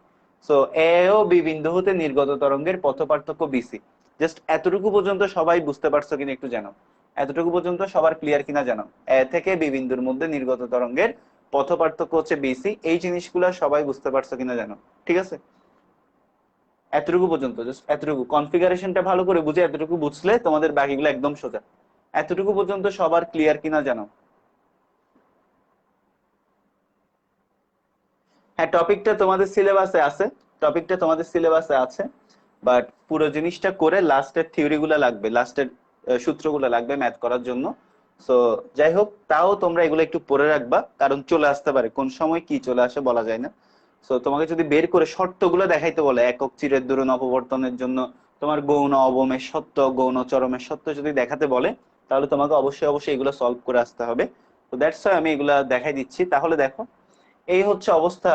সো এ ও বি বিন্দু হতে নির্গত তরঙ্গের পথ পার্থক্য বিসি। জাস্ট এতটুকু পর্যন্ত সবাই বুঝতে পারছো কিনা একটু জানো, এতটুকু পর্যন্ত সবার ক্লিয়ার কিনা জানো। এ থেকে বি বিন্দুর মধ্যে নির্গত তরঙ্গের পথ পার্থক্য হচ্ছে বিসি, এই জিনিসগুলো সবাই বুঝতে পারছো কিনা জানো, ঠিক আছে? এতটুকু পর্যন্ত, জাস্ট এতটুকু কনফিগারেশনটা ভালো করে বুঝে এতটুকু বুঝলে তোমাদের বাকিগুলো একদম সোজা। এতটুকু পর্যন্ত সবার ক্লিয়ার কিনা জানো? হ্যাঁ, টপিকটা তোমাদের সিলেবাসে আছে, টপিকটা তোমাদের সিলেবাসে আছে। বাট পুরো জিনিসটা করে লাস্টের থিওরি গুলা লাগবে, লাস্টের সূত্রগুলো লাগবে ম্যাথ করার জন্য। সো যাই হোক, তাও তোমরা এগুলো একটু পড়ে রাখবা, কারণ চলে আসতে পারে, কোন সময় কি চলে আসে বলা যায় না। সো তোমাকে যদি বের করে শর্তগুলো দেখাইতে বলে, একক চিরের দরুন অপবর্তনের জন্য তোমার গৌণ অবমের সত্য, গৌণ চরমের সত্য যদি দেখাতে বলে, তাহলে তোমাকে অবশ্যই অবশ্যই এগুলো সলভ করে আসতে হবে। তো দ্যাটস ওয়াই আমি এগুলা দেখাই দিচ্ছি। তাহলে দেখো এই হচ্ছে অবস্থা।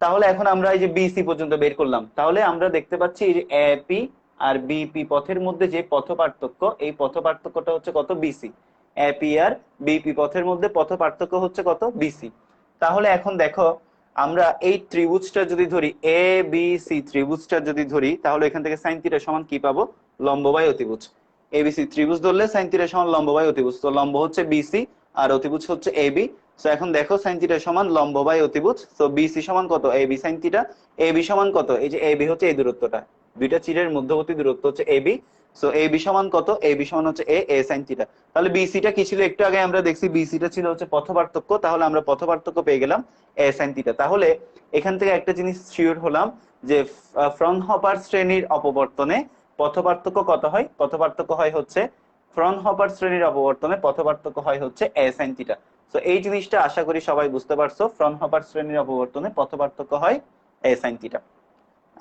তাহলে এখন আমরা এই যে বিসি পর্যন্ত বের করলাম, তাহলে আমরা দেখতে পাচ্ছি এই যে এপি আর বিপি পথের মধ্যে যে পথ পার্থক্য, এই পথ পার্থক্যটা হচ্ছে কত, বিসি। এপি আর বিপি পথের মধ্যে পথ পার্থক্য হচ্ছে কত, বিসি। তাহলে এখন দেখো আমরা এই ত্রিভুজটা যদি ধরি, এ বি সি ত্রিভুজটা যদি ধরি, তাহলে এখান থেকে সাইন থিটা সমান কি পাবো, লম্ব বাই অতিভুজ। এবিসি ত্রিভুজ ধরলে সাইন থিটা সমান লম্ব বাই অতিভুজ, তো লম্ব হচ্ছে বিসি আর অতিভুজ হচ্ছে এবি। সো এখন দেখো সাইন থিটা সমান লম্ব বাই অতিভুজ, তো বিসি সমান কত, এবি সাইন থিটা। এবি সমান কত, এই যে এবি হচ্ছে এই দূরত্বটা, দুইটা চিরের মধ্যবর্তী দূরত্ব হচ্ছে এবি। সো এবি সমান কত, এবি সমান হচ্ছে এ সাইন থিটা। তাহলে বিসিটা কি ছিল, একটু আগে আমরা দেখছি বিসিটা ছিল হচ্ছে পথ পার্থক্য, তাহলে আমরা পথ পার্থক্য পেয়ে গেলাম এ সাইন থিটা। তাহলে এখান থেকে একটা জিনিস শিওর হলাম যে ফ্রনহপার শ্রেণীর অপবর্তনে পথ পার্থক্য কত হয়, পথ পার্থক্য হয় হচ্ছে ফ্রনহপার শ্রেণীর অপবর্তনে পথ পার্থক্য হয় হচ্ছে এ সাইন থিটা। তো এই জিনিসটা আশা করি সবাই বুঝতে পারছো, ফ্রনহপার শ্রেণীর অপবর্তনে পথ পার্থক্য হয় এ সাইন থিটা।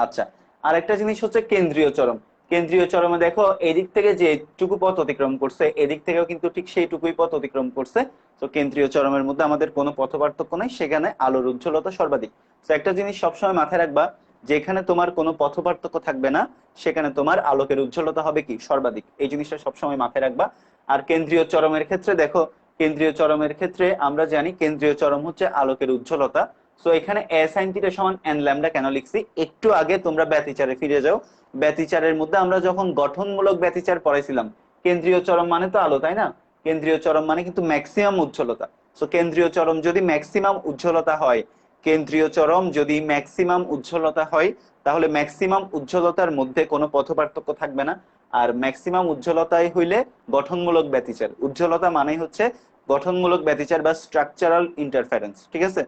আচ্ছা, আরেকটা জিনিস হচ্ছে কেন্দ্রীয় চরম। কেন্দ্রীয় চরমে দেখো এদিক থেকে যেটুকু পথ অতিক্রম করছে, এদিক থেকেও কিন্তু ঠিক সেইটুকুই পথ অতিক্রম করছে। তো কেন্দ্রীয় চরমের মধ্যে আমাদের কোনো পথ পার্থক্য নাই, সেখানে আলোর উজ্জ্বলতা সর্বাধিক। তো একটা জিনিস সবসময় মাথায় রাখবা, যেখানে তোমার কোনো পথ পার্থক্য থাকবে না, সেখানে তোমার আলোকের উজ্জ্বলতা হবে কি, সর্বাধিক। এই জিনিসটা সবসময় মাথায় রাখবা। আর কেন্দ্রীয় চরমের ক্ষেত্রে দেখো, কেন্দ্রীয় চরমের ক্ষেত্রে আমরা জানি কেন্দ্রীয় চরম হচ্ছে আলোকের উজ্জ্বলতা। সো এখানে এ সাইন থিটা সমান এন ল্যামডা কেন লিখছি, একটু আগে তোমরা ব্যতিচারে ফিরে যাও। ব্যতিচারের মধ্যে আমরা যখন গঠনমূলক ব্যতিচার পড়াইছিলাম, কেন্দ্রীয় চরম মানে তো আলো, তাই না? কেন্দ্রীয় চরম মানে কিন্তু ম্যাক্সিমাম উজ্জ্বলতা। সো কেন্দ্রীয় চরম যদি ম্যাক্সিমাম উজ্জ্বলতা হয়, কেন্দ্রীয় চরম যদি ম্যাক্সিমাম উজ্জ্বলতা হয়, তাহলে ম্যাক্সিমাম উজ্জ্বলতার মধ্যে কোনো পথ পার্থক্য থাকবে না। আর ম্যাক্সিমাম উজ্জ্বলতাই হইলে গঠনমূলক ব্যতিচার। উজ্জ্বলতা মানেই হচ্ছে গঠনমূলক ব্যতিচার বা স্ট্রাকচারাল ইন্টারফারেন্স, ঠিক আছে?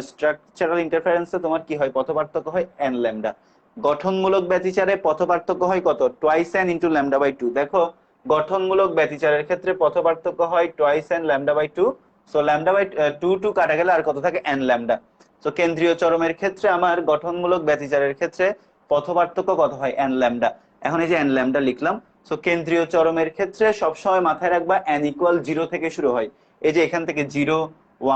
স্ট্রাকচারাল ইন্টারফারেন্সে তোমার কি হয়, পথ পার্থক্য হয় এন ল্যামডা। গঠনমূলক ব্যতিচারে পথ পার্থক্য হয় কত, twice n into lambda by two. দেখো গঠনমূলক ব্যতিচারের ক্ষেত্রে পথ পার্থক্য হয় twice n lambda by two. So lambda by two two কাটা গেলে আর কত থাকে, এন ল্যামডা। তো কেন্দ্রীয় চরমের ক্ষেত্রে আমার গঠনমূলক ব্যতিচারের ক্ষেত্রে পথ পার্থক্য কত হয়, এন ল্যামডা। এখন এই যে এন ল্যামডা লিখলাম। সো কেন্দ্রীয় চরমের ক্ষেত্রে সবসময় মাথায় রাখবা এন ইকুয়াল জিরো থেকে শুরু হয়। এই যে এখান থেকে 0,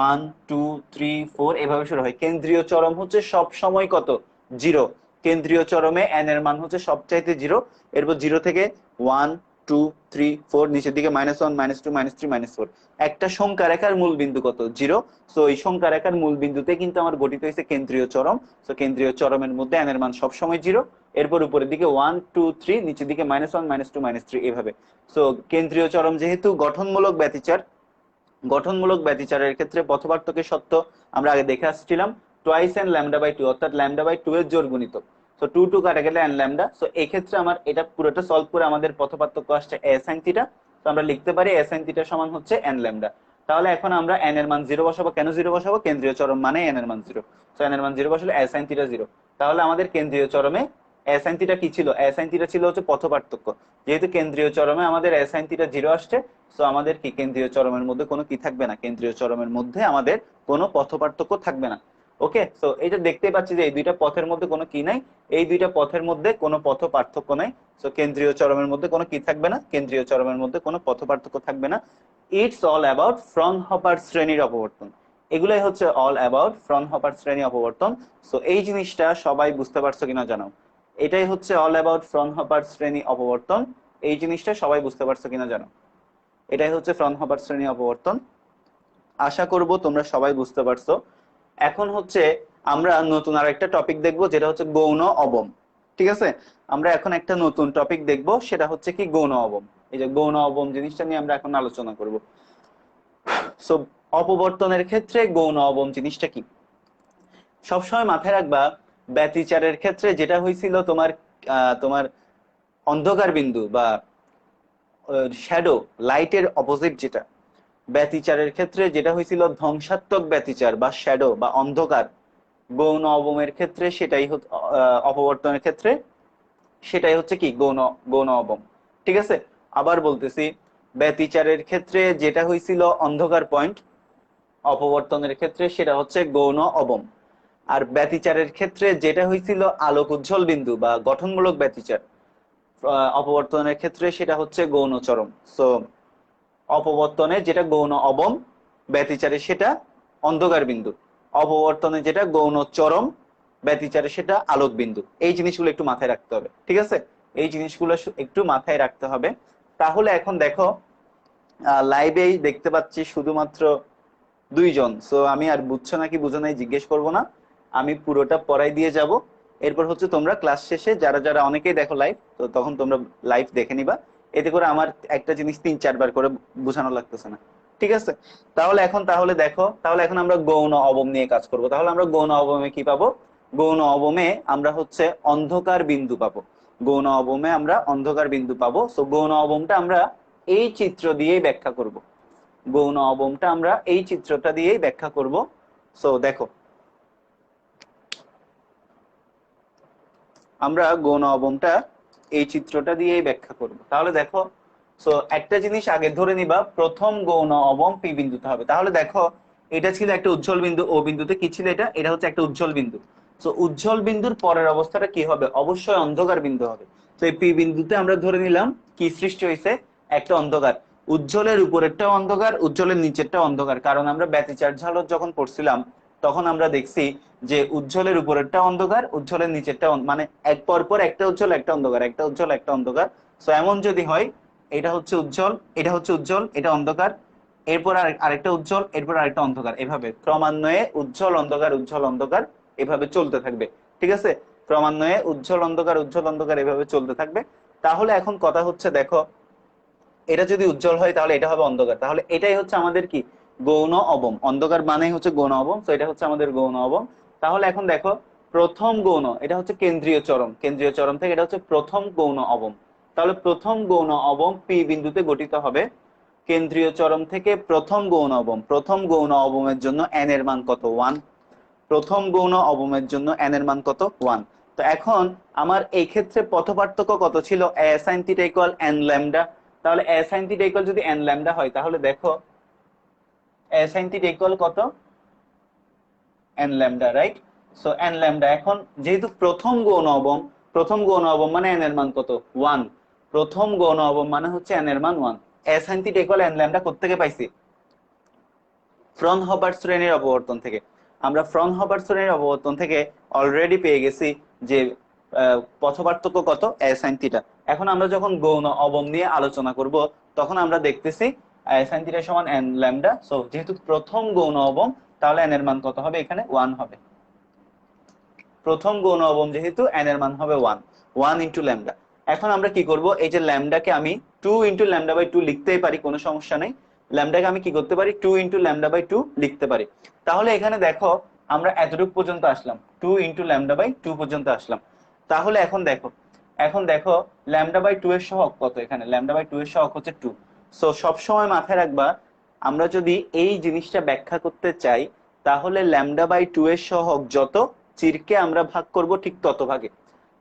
1, 2, 3, 4 এভাবে শুরু হয়। কেন্দ্রীয় চরম হচ্ছে সব সময় কত, 0। কেন্দ্রীয় চরমে এন এর মান হচ্ছে সবচাইতে 0। এরপর 0 থেকে 1, 2, 3, 4, নিচের দিকে -1, -2, -3, -4। একটা সংখ্যা রেখার মূল বিন্দু কত, 0। সো এই সংখ্যা রেখার মূল বিন্দুতে কিন্তু আমার গঠিত হয়েছে কেন্দ্রীয় চরম। সো কেন্দ্রীয় চরমের মধ্যে এন এর মান সবসময় 0। এরপর উপরের দিকে 1, 2, 3, নিচের দিকে -1, -2, -3 এভাবে। সো কেন্দ্রীয় চরম যেহেতু গঠনমূলক ব্যতিচার, গঠনমূলক ব্যতিচারের ক্ষেত্রে পথপার্থক্যের সত্য আমরা আগে দেখে আসছিলাম, twice n lambda by two, অর্থাৎ ল্যামডা বাই টু এর জোড় গুণিতক। সো টু টু কাটা গেলে এন ল্যামডা। সো এই ক্ষেত্রে আমার এটা পুরোটা সলভ করে আমাদের পথপার্থক্য আসছে এ সাইন থিটা। তো আমরা লিখতে পারি এ সাইন থিটা সমান হচ্ছে এন ল্যামডা। তাহলে এখন আমরা এন এর মান 0 বসাবো। কেন 0 বসাবো, কেন্দ্রীয় চরম মানে এন এর মান 0। সো এন এর মান 0 বসালে এ সাইন থিটা 0। তাহলে আমাদের কেন্দ্রীয় চরমে এ সাইন থিটা কি ছিল, এ সাইন থিটা ছিল হচ্ছে পথপার্থক্য। যেহেতু কেন্দ্রীয় চরমে আমাদের এ সাইন থিটা 0 আসছে, সো আমাদের কি কেন্দ্রীয় চরমের মধ্যে কোনো কি থাকবে না, কেন্দ্রীয় চরমের মধ্যে আমাদের কোনো পথ পার্থক্য থাকবে না। ওকে, সো এইটা দেখতেই পাচ্ছি যে এই দুইটা পথের মধ্যে কোনো কি নাই, এই দুইটা পথের মধ্যে কোনো পথ পার্থক্য নাই। সো কেন্দ্রীয় চরমের মধ্যে কোনো কি থাকবে না, কেন্দ্রীয় চরমের মধ্যে কোনো পথ পার্থক্য থাকবে না। ইটস অল অ্যাবাউট ফ্রনহপার শ্রেণীর অপবর্তন। এগুলাই হচ্ছে অল অ্যাবাউট ফ্রনহপার শ্রেণী অপবর্তন। সো এই জিনিসটা সবাই বুঝতে পারছো কিনা জানাও। এটাই হচ্ছে অল অ্যাবাউট ফ্রনহপার শ্রেণী অপবর্তন। এই জিনিসটা সবাই বুঝতে পারছো কিনা জানো। এটাই হচ্ছে ফ্রনহপার শ্রেণী অপবর্তন। আশা করব তোমরা সবাই বুঝতে পারছো। এখন হচ্ছে আমরা নতুন আরেকটা টপিক দেখব, যেটা হচ্ছে গৌণ অবম। ঠিক আছে, আমরা এখন একটা নতুন টপিক দেখব, সেটা হচ্ছে কি গৌণ অবম। এই যে গৌণ অবম জিনিসটা নিয়ে আমরা এখন আলোচনা করব। সো অপবর্তনের ক্ষেত্রে গৌণ অবম জিনিসটা কি, সবসময় মাথায় রাখবা। ব্যতিচারের ক্ষেত্রে যেটা হয়েছিল তোমার তোমার অন্ধকার বিন্দু বা শ্যাডো, লাইটের অপোজিট যেটা, ব্যতিচারের ক্ষেত্রে যেটা হয়েছিল ধ্বংসাত্মক ব্যতিচার বা শ্যাডো বা অন্ধকার, গৌণ অবমের ক্ষেত্রে সেটাই অপবর্তনের ক্ষেত্রে সেটাই হচ্ছে কি গৌণ গৌণ অবম। ঠিক আছে, আবার বলতেছি, ব্যতিচারের ক্ষেত্রে যেটা হয়েছিল অন্ধকার পয়েন্ট, অপবর্তনের ক্ষেত্রে সেটা হচ্ছে গৌণ অবম। আর ব্যতিচারের ক্ষেত্রে যেটা হয়েছিল আলোক উজ্জ্বল বিন্দু বা গঠনমূলক ব্যতিচার, অপবর্তনের ক্ষেত্রে সেটা হচ্ছে গৌণ চরম। সো অপবর্তনে যেটা গৌণ অবম, ব্যতিচারে সেটা অন্ধকার বিন্দু, অপবর্তনে যেটা গৌণ চরম, ব্যতিচারে সেটা আলোক বিন্দু। এই জিনিসগুলো একটু মাথায় রাখতে হবে, ঠিক আছে? এই জিনিসগুলো একটু মাথায় রাখতে হবে। তাহলে এখন দেখো লাইভেই দেখতে পাচ্ছি শুধুমাত্র 2 জন। সো আমি আর বুঝছো নাকি বুঝো নাই জিজ্ঞেস করব না, আমি পুরোটা পড়াই দিয়ে যাব। এরপর হচ্ছে তোমরা ক্লাস শেষে যারা যারা অনেকেই দেখো লাইভ, তো তখন তোমরা লাইভ দেখে নিবা, এতে করে আমার একটা জিনিস 3-4 বার করে বোঝানো লাগতেছে না, ঠিক আছে? তাহলে দেখো, তাহলে এখন আমরা গৌণ অবম নিয়ে কাজ করব। তাহলে আমরা গৌণ অবমে কি পাবো? গৌণ অবমে আমরা হচ্ছে অন্ধকার বিন্দু পাবো। গৌণ অবমে আমরা অন্ধকার বিন্দু পাবো। সো গৌণ অবমটা আমরা এই চিত্র দিয়েই ব্যাখ্যা করব। গৌণ অবমটা আমরা এই চিত্রটা দিয়েই ব্যাখ্যা করব। সো দেখো, আমরা গৌণ অবমটা এই চিত্রটা দিয়েই ব্যাখ্যা করব। তাহলে দেখো, সো একটা জিনিস আগে ধরে নিবা, প্রথম গৌণ অবম পি বিন্দুতে হবে। তাহলে দেখো, এটা ছিল একটা উজ্জ্বল বিন্দু ও বিন্দুতে, কি ছিল এটা? এটা হচ্ছে একটা উজ্জ্বল বিন্দু। সো উজ্জ্বল বিন্দুর পরের অবস্থাটা কি হবে? অবশ্যই অন্ধকার বিন্দু হবে। তো এই পি বিন্দুতে আমরা ধরে নিলাম কি সৃষ্টি হয়েছে? একটা অন্ধকার। উজ্জ্বলের উপরেরটাও অন্ধকার, উজ্জ্বলের নিচেরটাও অন্ধকার, কারণ আমরা ব্যতিচার ঝালক যখন পড়ছিলাম তখন আমরা দেখছি যে উজ্জ্বলের উপরেরটা অন্ধকার, উজ্জ্বলের নিচেরটা মানে এক পর পর একটা উজ্জ্বল একটা অন্ধকার, একটা উজ্জ্বল একটা অন্ধকার। সো এমন যদি হয়, এটা হচ্ছে উজ্জ্বল, এটা হচ্ছে উজ্জ্বল, এটা অন্ধকার, এরপর আরেকটা উজ্জ্বল, এরপর আরেকটা অন্ধকার, এভাবে ক্রমান্বয়ে উজ্জ্বল অন্ধকার উজ্জ্বল অন্ধকার এভাবে চলতে থাকবে, ঠিক আছে? ক্রমান্বয়ে উজ্জ্বল অন্ধকার উজ্জ্বল অন্ধকার এভাবে চলতে থাকবে। তাহলে এখন কথা হচ্ছে দেখো, এটা যদি উজ্জ্বল হয় তাহলে এটা হবে অন্ধকার। তাহলে এটাই হচ্ছে আমাদের কি? গৌণ অবম। অন্ধকার মানেই হচ্ছে গৌণ অবম। তো এটা হচ্ছে আমাদের গৌণ অবম। তাহলে এখন দেখো, প্রথম গৌণ, এটা হচ্ছে কেন্দ্রীয় চরম, কেন্দ্রীয় চরম থেকে এটা হচ্ছে প্রথম গৌণ অবম। তাহলে প্রথম গৌণ অবম পি বিন্দুতে গঠিত হবে। কেন্দ্রীয় চরম থেকে প্রথম গৌণ অবম, প্রথম গৌণ অবমের জন্য n এর মান কত? 1। প্রথম গৌণ অবমের জন্য n এর মান কত? 1। তো এখন আমার এই ক্ষেত্রে পথপার্থক্য কত ছিল? a sin θ equal n lambda. তাহলে a sin θ ইকুয়াল যদি n ল্যামডা হয়, তাহলে দেখো a sin θ ইকুয়াল কত? n lambda, right? So n lambda. এখন যেহেতু প্রথম গৌণ অবম, প্রথম গৌণ অবম মানে n এর মান কত? 1। প্রথম গৌণ অবম মানে হচ্ছে n এর মান 1। a sin θ equal n lambda কোত্থেকে পাইছি? ফ্রনহফার শ্রেণীর অপবর্তন থেকে। আমরা ফ্রনহফার শ্রেণীর অপবর্তন থেকে অলরেডি পেয়ে গেছি যে পথপার্থক্য কত? a sin θ। এখন আমরা যখন গৌণ অবম নিয়ে আলোচনা করব, তখন আমরা দেখতেছি a sin θ সমান n ল্যামডা। সো যেহেতু প্রথম গৌণ অবম, তাহলে n এর মান কত হবে? এখানে 1 হবে। প্রথম গৌণ অবম যেহেতু n এর মান হবে 1, 1 ইন্টু ল্যামডা। এখন আমরা কি করব? এই যে ল্যামডাকে আমি 2 ইন্টু ল্যামডা বাই 2 লিখতেই পারি, কোনো সমস্যা নেই। ল্যামডাকে আমি কি করতে পারি? 2 ইন্টু ল্যামডা বাই 2 লিখতে পারি। তাহলে এখানে দেখো, আমরা এতটুকু পর্যন্ত আসলাম, 2 ইন্টু ল্যামডা বাই 2 পর্যন্ত আসলাম। তাহলে এখন দেখো ল্যামডা বাই 2 এর সহগ কত? এখানে ল্যামডা বাই 2 এর সহগ হচ্ছে 2। সো সব সময় মাথায় রাখবা, আমরা যদি এই জিনিসটা ব্যাখ্যা করতে চাই, তাহলে ল্যামডা বাই 2 এর সহগ যত, চিরকে আমরা ভাগ করব ঠিক তত ভাগে।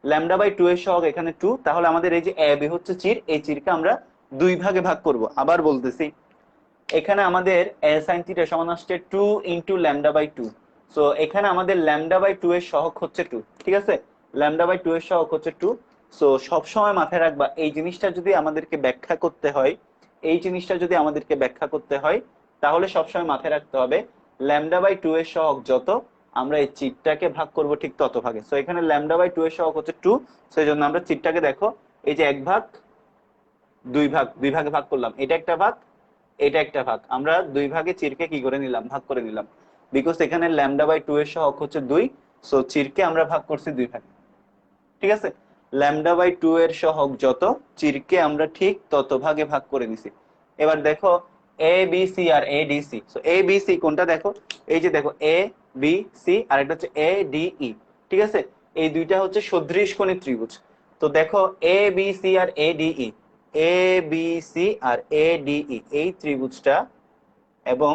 ল্যামডা বাই 2 এর সহগ এখানে 2, তাহলে আমাদের এই যে a b হচ্ছে চির, এই চিরকে আমরা 2 ভাগে ভাগ করব। আবার বলতেছি, এখানে আমাদের a sin θ সমান আসছে 2 ইন্টু ল্যামডা বাই 2। সো এখানে আমাদের ল্যামডা বাই 2 এর সহগ হচ্ছে 2, ঠিক আছে? ল্যামডা বাই 2 এর সহগ হচ্ছে 2। সো সব সময় মাথায় রাখবা, এই জিনিসটা যদি আমাদেরকে ব্যাখ্যা করতে হয়, এই জিনিসটা যদি আমাদেরকে ব্যাখ্যা করতে হয়, তাহলে সব সময় মাথায় রাখতে হবে ল্যামডা বাই 2 এর সহগ যত, আমরা এই চিরটাকে ভাগ করব ঠিক তত ভাগে। সো এখানে ল্যামডা বাই 2 এর সহগ হচ্ছে 2। সো এই জন্য আমরা চিরটাকে দেখো, এই যে 1 ভাগ 2 ভাগ, 2 ভাগে ভাগ করলাম, এটা একটা ভাগ, এটা একটা ভাগ, আমরা 2 ভাগে চিরকে কি করে নিলাম? ভাগ করে নিলাম। বিকজ এখানে ল্যামডা বাই 2 এর সহগ হচ্ছে 2, সো চিরকে আমরা ভাগ করছি 2 ভাগে, ঠিক আছে? ল্যামডা বাই 2 এর সহগ যত, চিরকে আমরা ঠিক তত ভাগে ভাগ করে নিছি। এবার দেখো এ বি সি আর A D C. So A B C কোনটা? দেখো, এই যে দেখো এ বি সি আর একটা হচ্ছে এ ডি ই, ঠিক আছে? এই দুইটা হচ্ছে সদৃশকোণী ত্রিভুজ। তো দেখো এ বি সি আর A D E, A B C আর এ ডি ই, এই ত্রিভুজটা এবং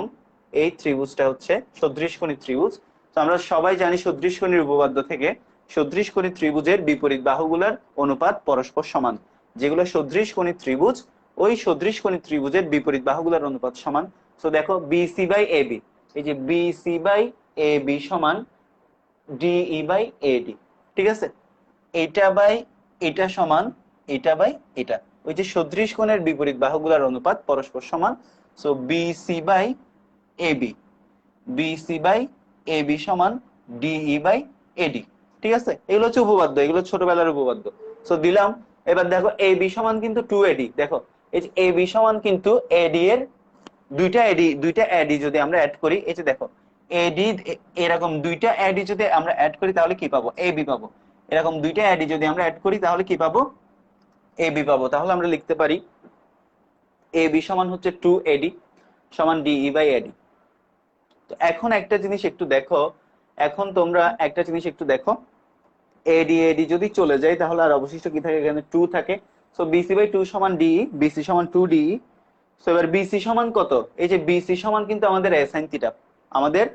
এই ত্রিভুজটা হচ্ছে সদৃশকোণী ত্রিভুজ। তো আমরা সবাই জানি সদৃশকোণীর উপপাদ্য থেকে, সদৃশকোণী ত্রিভুজের বিপরীত বাহুগুলোর অনুপাত পরস্পর সমান। যেগুলো সদৃশকোণী ত্রিভুজ, ওই সদৃশকোণী ত্রিভুজের বিপরীত বাহুগুলোর অনুপাত সমান। তো দেখো বিসি বাই এ বি, এই যে বিসি বাই এ বি সমান ডিই বাই এডি, ঠিক আছে? এটা বাই এটা সমান এটা বাই এটা, ওই যে সদৃশকোণের বিপরীত বাহুগুলোর অনুপাত পরস্পর সমান। So BC by AB, BC by AB সমান ডিই বাই এডি। ঠিক আছে, এগুলো হচ্ছে উপপাদ্য, এগুলো ছোটবেলার উপপাদ্য। সো দিলাম। এবার দেখো এবি সমান কিন্তু 2AD। দেখো এই যে এবি সমান কিন্তু এডি এর দুইটা এডি যদি আমরা অ্যাড করি, এই যে দেখো এডি, এরকম দুইটা এডি যদি আমরা অ্যাড করি তাহলে কি পাবো? এবি পাবো। এরকম দুইটা এডি যদি আমরা অ্যাড করি তাহলে কি পাবো? এবি পাবো। তাহলে আমরা লিখতে পারি এবি সমান হচ্ছে 2AD সমান ডিই বাই এডি। তো এখন একটা জিনিস একটু দেখো, এখন তোমরা একটা জিনিস একটু দেখো, এডি এডি যদি চলে যায় তাহলে আর অবশিষ্ট কি থাকে? এখানে 2 থাকে। সো বিসি বাই 2 সমান ডিই, বিসি সমান 2 ডিই। সো এবার বিসি সমান কত? এই যে বিসি সমান কিন্তু আমাদের সাইন থিটা, আমাদের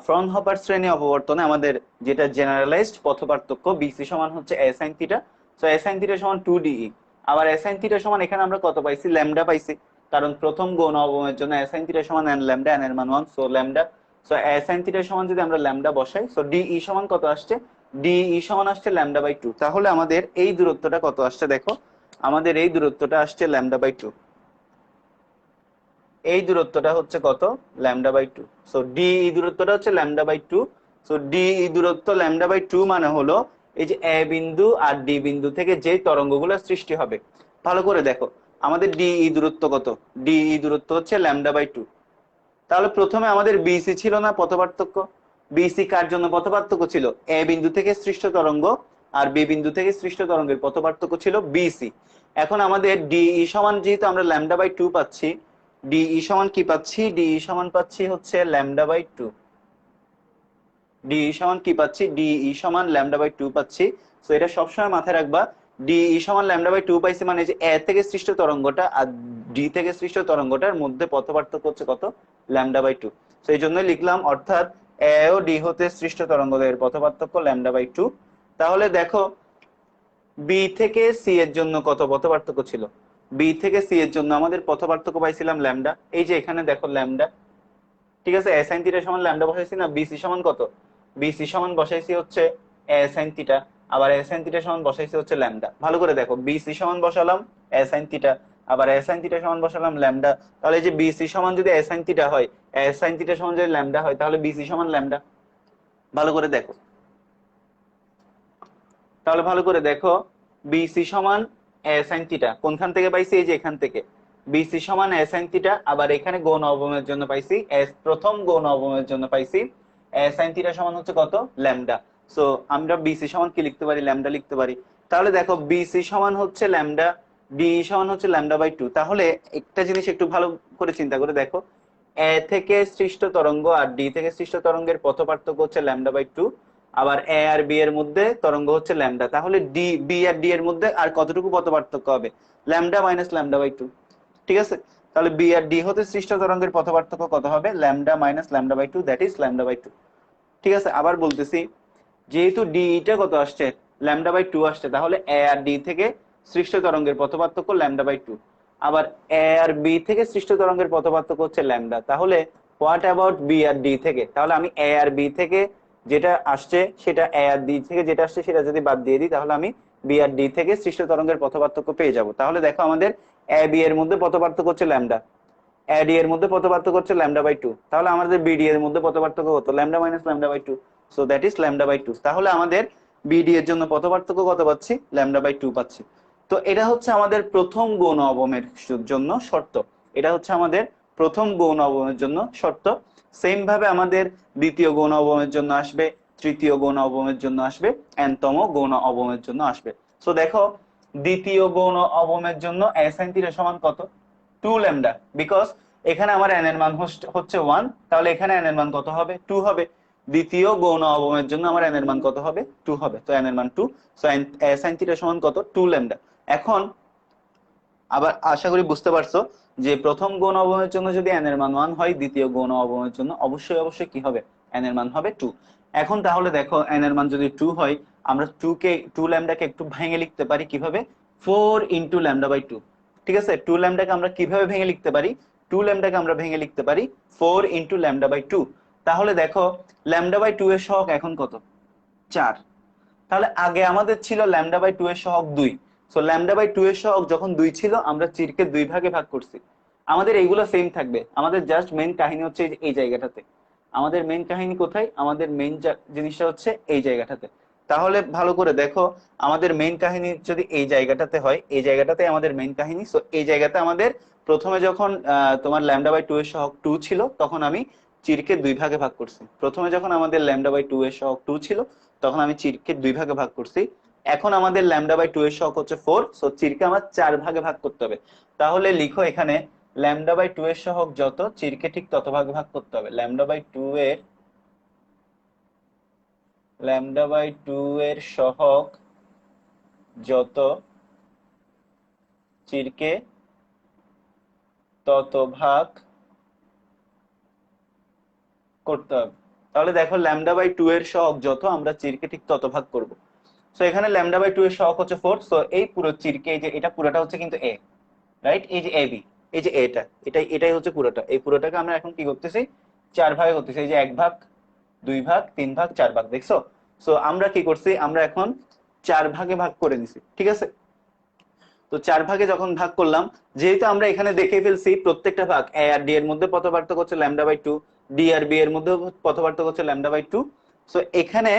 ফ্রনহফার শ্রেণী অপবর্তনে আমাদের যেটা জেনারেলাইজড পথপার্থক্য, বিসি সমান হচ্ছে sine theta. So sine theta সমান 2 ডিই। আবার সাইন থিটা সমান এখানে আমরা কত পাইছি? ল্যামডা পাইছি, কারণ প্রথম গৌণ অবমের জন্য সাইন থিটা সমান n ল্যামডা, n এর মান 1, so lambda. So sine theta সমান যদি আমরা ল্যামডা বসাই, সো ডিই সমান কত আসছে? ডিই সমান আসছে ল্যামডা বাই 2। তাহলে আমাদের এই দূরত্বটা কত আসছে? দেখো আমাদের এই দূরত্বটা আসছে ল্যামডা বাই 2। এই দূরত্বটা হচ্ছে কত? Lambda by 2। সো ডিই দূরত্বটা হচ্ছে ল্যামডা বাই 2। সো ডিই দূরত্ব ল্যামডা বাই 2 মানে হলো এই যে এ বিন্দু আর ডি বিন্দু থেকে যে তরঙ্গগুলো সৃষ্টি হবে। ভালো করে দেখো আমাদের ডিই দূরত্ব কত? ডিই দূরত্ব হচ্ছে ল্যামডা বাই 2। তাহলে প্রথমে আমাদের বিসি ছিল না পথপার্থক্য? বিসি কার জন্য পথপার্থক্য ছিল? এ বিন্দু থেকে সৃষ্ট তরঙ্গ আর বি বিন্দু থেকে সৃষ্ট তরঙ্গের পথপার্থক্য ছিল বিসি। এখন আমাদের ডিই সমান, যেহেতু আমরা ল্যামডা বাই 2 পাচ্ছি, ডিই সমান কি পাচ্ছি? ডিই সমান পাচ্ছি হচ্ছে ল্যামডা বাই 2। ডিই সমান কি পাচ্ছি? ডিই সমান ল্যামডা বাই 2 পাচ্ছি। সো এটা সবসময় মাথায় রাখবা, ডিই সমান ল্যামডা বাই 2 পাইছি মানে যে এ থেকে সৃষ্ট তরঙ্গটা আর ডি থেকে সৃষ্ট তরঙ্গটার মধ্যে পথপার্থক্য হচ্ছে কত? Lambda by 2। সো এই জন্যই লিখলাম, অর্থাৎ এ ও ডি হতে সৃষ্ট তরঙ্গদের পথপার্থক্য ল্যামডা বাই 2। তাহলে দেখো বি থেকে সি এর জন্য কত পথপার্থক্য ছিল? বি থেকে সি এর জন্য আমাদের পথপার্থক্য পাইছিলাম ল্যামডা। এই যে এখানে দেখো ল্যামডা, ঠিক আছে, এ সাইন থিটা সমান ল্যামডা বসাইছি না? বিসি সমান কত? বিসি সমান বসাইছি হচ্ছে এ সাইন থিটা, আবার এ সাইন থিটা সমান বসাইছি হচ্ছে ল্যামডা। ভালো করে দেখো, বিসি সমান বসালাম এ সাইন থিটা, আবার এ সাইন থিটা সমান বসালাম ল্যামডা। তাহলে এই যে বিসি সমান যদি এ সাইন থিটা হয়, এ সাইন থিটা সমান যদি ল্যামডা হয়, তাহলে বিসি সমান ল্যামডা। ভালো করে দেখো, তাহলে ভালো করে দেখো, বিসি সমান এ সাইন থিটা কোনখান থেকে পাইছি? এই যে এখান থেকে। বিসি সমান এ সাইন থিটা, আবার এখানে গৌণ অবমের জন্য পাইছি, প্রথম গৌণ অবমের জন্য পাইছি এ সাইন থিটা সমান হচ্ছে কত? ল্যামডা। সো আমরা বিসি সমান কি লিখতে পারি? ল্যামডা লিখতে পারি। তাহলে দেখো বিসি সমান হচ্ছে ল্যামডা, ডি সমান হচ্ছে ল্যামডা বাই 2। তাহলে একটা জিনিস একটু ভালো করে চিন্তা করে দেখো, এ থেকে সৃষ্ট তরঙ্গ আর ডি থেকে সৃষ্ট তরঙ্গের পথপার্থক্য হচ্ছে ল্যামডা বাই 2, আবার এ আর বি এর মধ্যে তরঙ্গ হচ্ছে ল্যামডা। তাহলে ডি, বি আর ডি এর মধ্যে আর কতটুকু পথপার্থক্য হবে? Lambda minus lambda by 2। ঠিক আছে, তাহলে বি আর ডি হতে সৃষ্ট তরঙ্গের পথপার্থক্য কত হবে? Lambda minus lambda by 2, that is lambda by 2। ঠিক আছে, আবার বলতেছি, যেহেতু ডি টা কত আসছে? ল্যামডা বাই 2 আসছে, তাহলে এ আর ডি থেকে সৃষ্ট তরঙ্গের পথপার্থক্য ল্যামডা বাই 2। আবার এ আর বি থেকে সৃষ্ট তরঙ্গের পথপার্থক্য হচ্ছে ল্যামডা। তাহলে হোয়াট অ্যাবাউট বি আর ডি থেকে? তাহলে আমি এ আর বি থেকে যেটা আসছে সেটা, এ আর ডি থেকে যেটা আসছে সেটা যদি বাদ দিয়ে দিই, তাহলে আমি বি আর ডি থেকে সৃষ্ট তরঙ্গের পথপার্থক্য পেয়ে যাব। তাহলে দেখো আমাদের এ বি এর মধ্যে পথপার্থক্য হচ্ছে ল্যামডা, এডি এর মধ্যে পথপার্থক্য হচ্ছে ল্যামডা বাই 2। তাহলে আমাদের বিডি এর মধ্যে পথপার্থক্য কত? Lambda minus lambda by 2, so that is lambda by 2। তাহলে আমাদের বিডি এর জন্য পথপার্থক্য কত পাচ্ছি? ল্যামডা বাই 2 পাচ্ছি। তো এটা হচ্ছে আমাদের প্রথম গৌণ অবমের জন্য শর্ত। এটা হচ্ছে আমাদের প্রথম গৌণ অবমের জন্য শর্ত। সেম ভাবে আমাদের দ্বিতীয় গৌণ অবমের জন্য আসবে, তৃতীয় গৌণ অবমের জন্য আসবে, এনতম গৌণ অবমের জন্য আসবে। সো দেখো দ্বিতীয় গৌণ অবমের জন্য এস সাইন থিটা সমান কত? 2 ল্যামডা, বিকজ এখানে আমার n এর মান হচ্ছে 1, তাহলে এখানে n এর মান কত হবে? 2 হবে। দ্বিতীয় গৌণ অবমের জন্য আমার n এর মান কত হবে? 2 হবে। তো n এর মান 2, সো sin থিটা সমান কত? 2 ল্যামডা। এখন আবার আশা করি বুঝতে পারছো যে প্রথম গৌণ অবমের জন্য যদি n এর মান 1 হয়, দ্বিতীয় গৌণ অবমের জন্য অবশ্যই অবশ্যই কি হবে? n এর মান হবে 2। এখন তাহলে দেখো n এর মান যদি 2 হয়, আমরা 2 ল্যামডাকে একটু ভেঙে লিখতে পারি কিভাবে? 4 ইনটু ল্যামডা বাই 2। ঠিক আছে, 2 ল্যামডাকে আমরা কিভাবে ভেঙে লিখতে পারি? 2 ল্যামডাকে আমরা ভেঙে লিখতে পারি 4 ইনটু ল্যামডা বাই 2। তাহলে দেখো ল্যামডা বাই 2 এর সহগ এখন কত? 4। তাহলে আগে আমাদের ছিল ল্যামডা বাই 2 এর সহগ 2। সো ল্যামডা বাই 2 এর সহগ যখন 2 ছিল, আমরা চিরকে 2 ভাগে ভাগ করছি। আমাদের এইগুলো সেম থাকবে, আমাদের জাস্ট মেইন কাহিনী হচ্ছে এই জায়গাটাতে। আমাদের মেইন কাহিনী কোথায়? আমাদের মেইন জিনিসটা হচ্ছে এই জায়গাটাতে। তাহলে ভালো করে দেখো, আমাদের মেইন কাহিনী যদি এই জায়গাটাতে হয়, এই জায়গাটাতে আমাদের মেইন কাহিনী। সো এই জায়গাতে আমাদের প্রথমে যখন তোমার λ/2 এর সহগ 2 ছিল, তখন আমি চিরকে 2 ভাগে ভাগ করছি। প্রথমে যখন আমাদের λ/2 এর সহগ 2 ছিল, তখন আমি চিরকে 2 ভাগে ভাগ করছি। এখন আমাদের λ/2 এর সহগ হচ্ছে 4, সো চিরকে আমার 4 ভাগে ভাগ করতে হবে। তাহলে লিখো এখানে λ/2 এর সহগ যত, চিরকে ঠিক তত ভাগে ভাগ করতে হবে। λ/2 এর সহগ যত, চিরকে তত ভাগ করতে হবে। তাহলে দেখো λ/2 এর সহগ যত, আমরা চিরকে ঠিক তত ভাগ করব। সো এখানে λ/2 এর সহগ হচ্ছে 4, সো এই পুরো চিরকে, এই যে এটা পুরোটা হচ্ছে কিন্তু এ, রাইট? এই যে এবি, এই যে এটাই হচ্ছে পুরোটা। এই পুরোটাকে আমরা এখন কি করতেছি? 4 ভাগে করতেছি। এই যে 1 ভাগ, 2 ভাগ, 3 ভাগ, 4 ভাগ, দেখছো? সো আমরা কি করছি? আমরা এখন 4 ভাগে ভাগ করে নিছি, ঠিক আছে? তো 4 ভাগে যখন ভাগ করলাম, যেহেতু আমরা এখানে দেখে ফেলছি প্রত্যেকটা ভাগ এ আর ডি এর মধ্যে পথ পার্থক্য হচ্ছে λ/2, ডি আর বি এর মধ্যে পথ পার্থক্য হচ্ছে λ/2। সো এখানে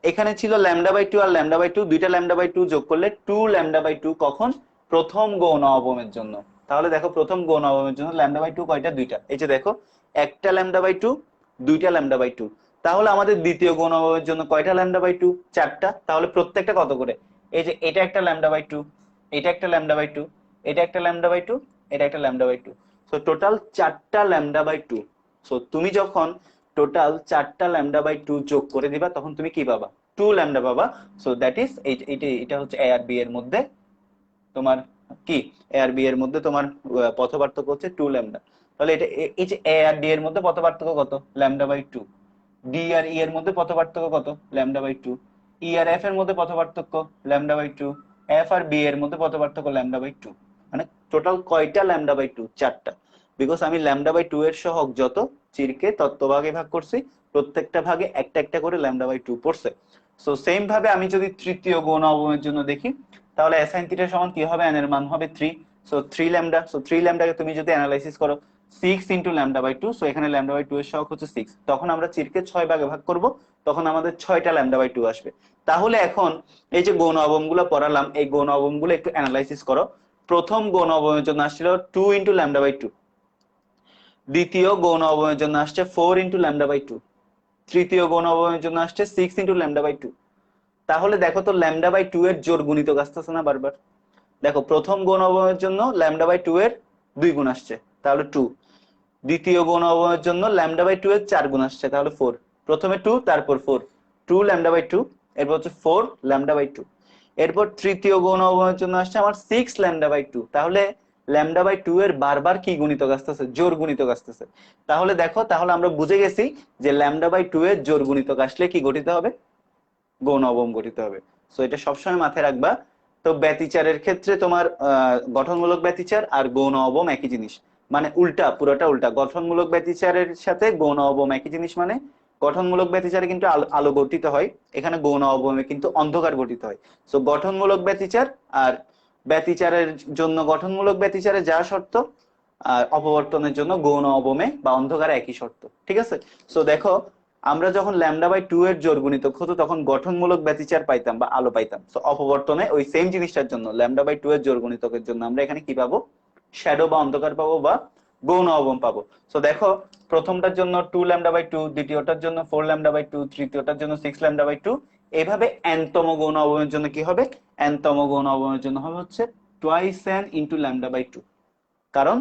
এখানে ছিল λ/2 আর λ/2, দুইটা λ/2 যোগ করলে 2λ/2। কখন? প্রথম গৌণ অবমের জন্য। তাহলে দেখো প্রথম গৌণ অবমের জন্য λ/2 কয়টা? দুইটা। এই যে দেখো, একটা λ/2, দুইটা λ/2। তাহলে আমাদের দ্বিতীয় গৌণ অবমের জন্য কয়টা λ/2? চারটা। তাহলে প্রত্যেকটা কত করে? এই যে এটা একটা λ/2, এটা একটা λ/2, এটা একটা λ/2, এটা একটা λ/2। সো টোটাল 4টা λ/2। সো তুমি যখন টোটাল 4টা λ/2 যোগ করে দিবা, তখন তুমি কি পাবা? 2λ পাবা। সো দ্যাট ইজ এটা হচ্ছে এ আর বি এর মধ্যে তোমার কি, এ আর বি এর মধ্যে তোমার পথ পার্থক্য হচ্ছে 2λ। তাহলে এটা এই যে এ আর ডি এর মধ্যে পথ পার্থক্য কত? λ/2। ডি আর ই এর মধ্যে পথ পার্থক্য কত? λ/2। ই আর এফ এর মধ্যে পথ পার্থক্য λ/2। এফ আর বি এর মধ্যে পথ পার্থক্য λ/2। মানে টোটাল কয়টা λ/2? চারটা। বিকজ আমি λ/2 এর সহগ যত, চিরকে তত ভাগে ভাগ করছি। প্রত্যেকটা ভাগে একটা একটা করে λ/2 পড়ছে। সো সেম ভাবে আমি যদি তৃতীয় গৌণ অবমের জন্য দেখি, তাহলে sin থিটা সমান কি হবে? n এর মান হবে 3। সো 3λ। সো 3λ কে তুমি যদি অ্যানালাইসিস করো, 6 ইন্টু λ/2। সো এখানে λ/2 এর সহগ হচ্ছে 6। তখন আমরা চিরকে 6 ভাগে ভাগ করব, তখন আমাদের 6টা λ/2 আসবে। তাহলে এখন এই যে গৌণ অবম গুলো পড়ালাম, এই গৌণ অবম গুলো একটু অ্যানালাইসিস করো। প্রথম গৌণ অবমের জন্য আসছিল 2 ইন্টু λ/2, দ্বিতীয় গৌণ অবমের জন্য আসছে 4 ইন্টু λ/2, তৃতীয় গৌণ অবমের জন্য আসছে 6 ইন্টু λ/2। তাহলে দেখো তো λ/2 এর জোড় গুণিতক আসতেছে না বারবার? দেখো প্রথম গৌণ অবমের জন্য λ/2 এর 2 গুণ আসছে, তাহলে 2। দ্বিতীয় গৌণ অবমের জন্য λ/2 এর 4 গুণ আসছে, তাহলে 4। প্রথমে 2, তারপর 4, 2λ/2, এরপর হচ্ছে 4λ/2। এরপর তৃতীয় গৌণ অবমের জন্য আসছে আমার 6λ/2। তাহলে λ/2 এর বারবার কি গুণিতক আসতেছে? জোড় গুণিতক আসতেছে। তাহলে দেখো, তাহলে আমরা বুঝে গেছি যে λ/2 এর জোড় গুণিতক আসলে কি গঠিত হবে? গৌণ অবম গঠিত হবে। সো এটা সবসময় মাথায় রাখবা। তো ব্যতিচারের ক্ষেত্রে তোমার গঠনমূলক ব্যতিচার আর গৌণ অবম একই জিনিস, মানে উল্টা, পুরোটা উল্টা। গঠনমূলক ব্যতিচারের সাথে গৌণ অবম একই জিনিস। মানে গঠনমূলক ব্যতিচারে কিন্তু আলো গঠিত হয়, এখানে গৌণ অবমে কিন্তু অন্ধকার গঠিত হয়। সো গঠনমূলক ব্যতিচার আর ব্যতিচারের জন্য গঠনমূলক ব্যতিচারে যা শর্ত, আর অপবর্তনের জন্য গৌণ অবমে বা অন্ধকারে একই শর্ত, ঠিক আছে? সো দেখো, আমরা যখন λ/2 এর জোড় গুণিতক হতো, তখন গঠনমূলক ব্যতিচার পাইতাম বা আলো পাইতাম। তো অপবর্তনে ওই সেম জিনিসটার জন্য λ/2 এর জোড় গুণিতকের জন্য আমরা এখানে কি পাবো? শ্যাডো বা অন্ধকার পাবো বা গৌণ অবম পাবো। তো দেখো, প্রথমটার জন্য 2λ/2, দ্বিতীয়টার জন্য 4λ/2, তৃতীয়টার জন্য 6λ/2। এইভাবে n তম গৌণ অবমের জন্য কি হবে? n তম গৌণ অবমের জন্য হবে হচ্ছে twice n ইন্টু λ/2। কারণ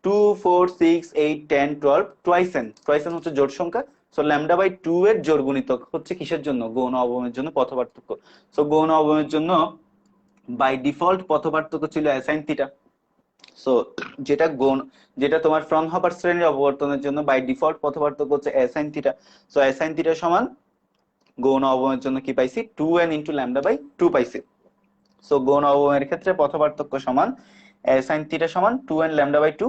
2, 4, 6, 8, 10, 12, টোয়াইস এন হচ্ছে জোড় সংখ্যা। সো λ/2 এর জোড় গুণিতক হচ্ছে কিসের জন্য? গৌণ অবমের জন্য পথ পার্থক্য। সো গৌণ অবমের জন্য বাই ডিফল্ট পথ পার্থক্য ছিল sin থিটা। সো যেটা গৌণ, যেটা তোমার ফ্রনহফার শ্রেণীর অপবর্তনের জন্য বাই ডিফল্ট পথ পার্থক্য হচ্ছে sin theta. So sin theta সমান গৌণ অবমের জন্য কি পাইছি? 2n ইন্টু λ/2 পাইছি। সো গৌণ অবমের ক্ষেত্রে পথ পার্থক্য সমান sin থিটা সমান 2n λ/2,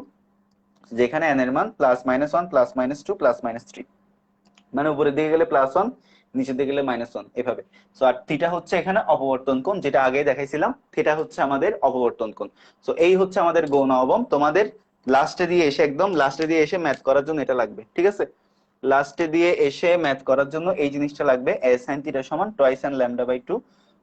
যেখানে n এর মান +-1, +-2, +-3। মানে উপরের দিকে গেলে +1, নিচের দিকে গেলে -1, এভাবে। সো আর থিটা হচ্ছে এখানে অপবর্তন কোণ, যেটা আগে দেখাইছিলাম। থিটা হচ্ছে আমাদের অপবর্তন কোণ। সো এই হচ্ছে আমাদের গৌণ অবম। তোমাদের লাস্টে দিয়ে এসে, একদম লাস্টে দিয়ে এসে ম্যাথ করার জন্য এটা লাগবে, ঠিক আছে? লাস্টে দিয়ে এসে ম্যাথ করার জন্য এই জিনিসটা লাগবে, a sin থিটা সমান twice n lambda by two.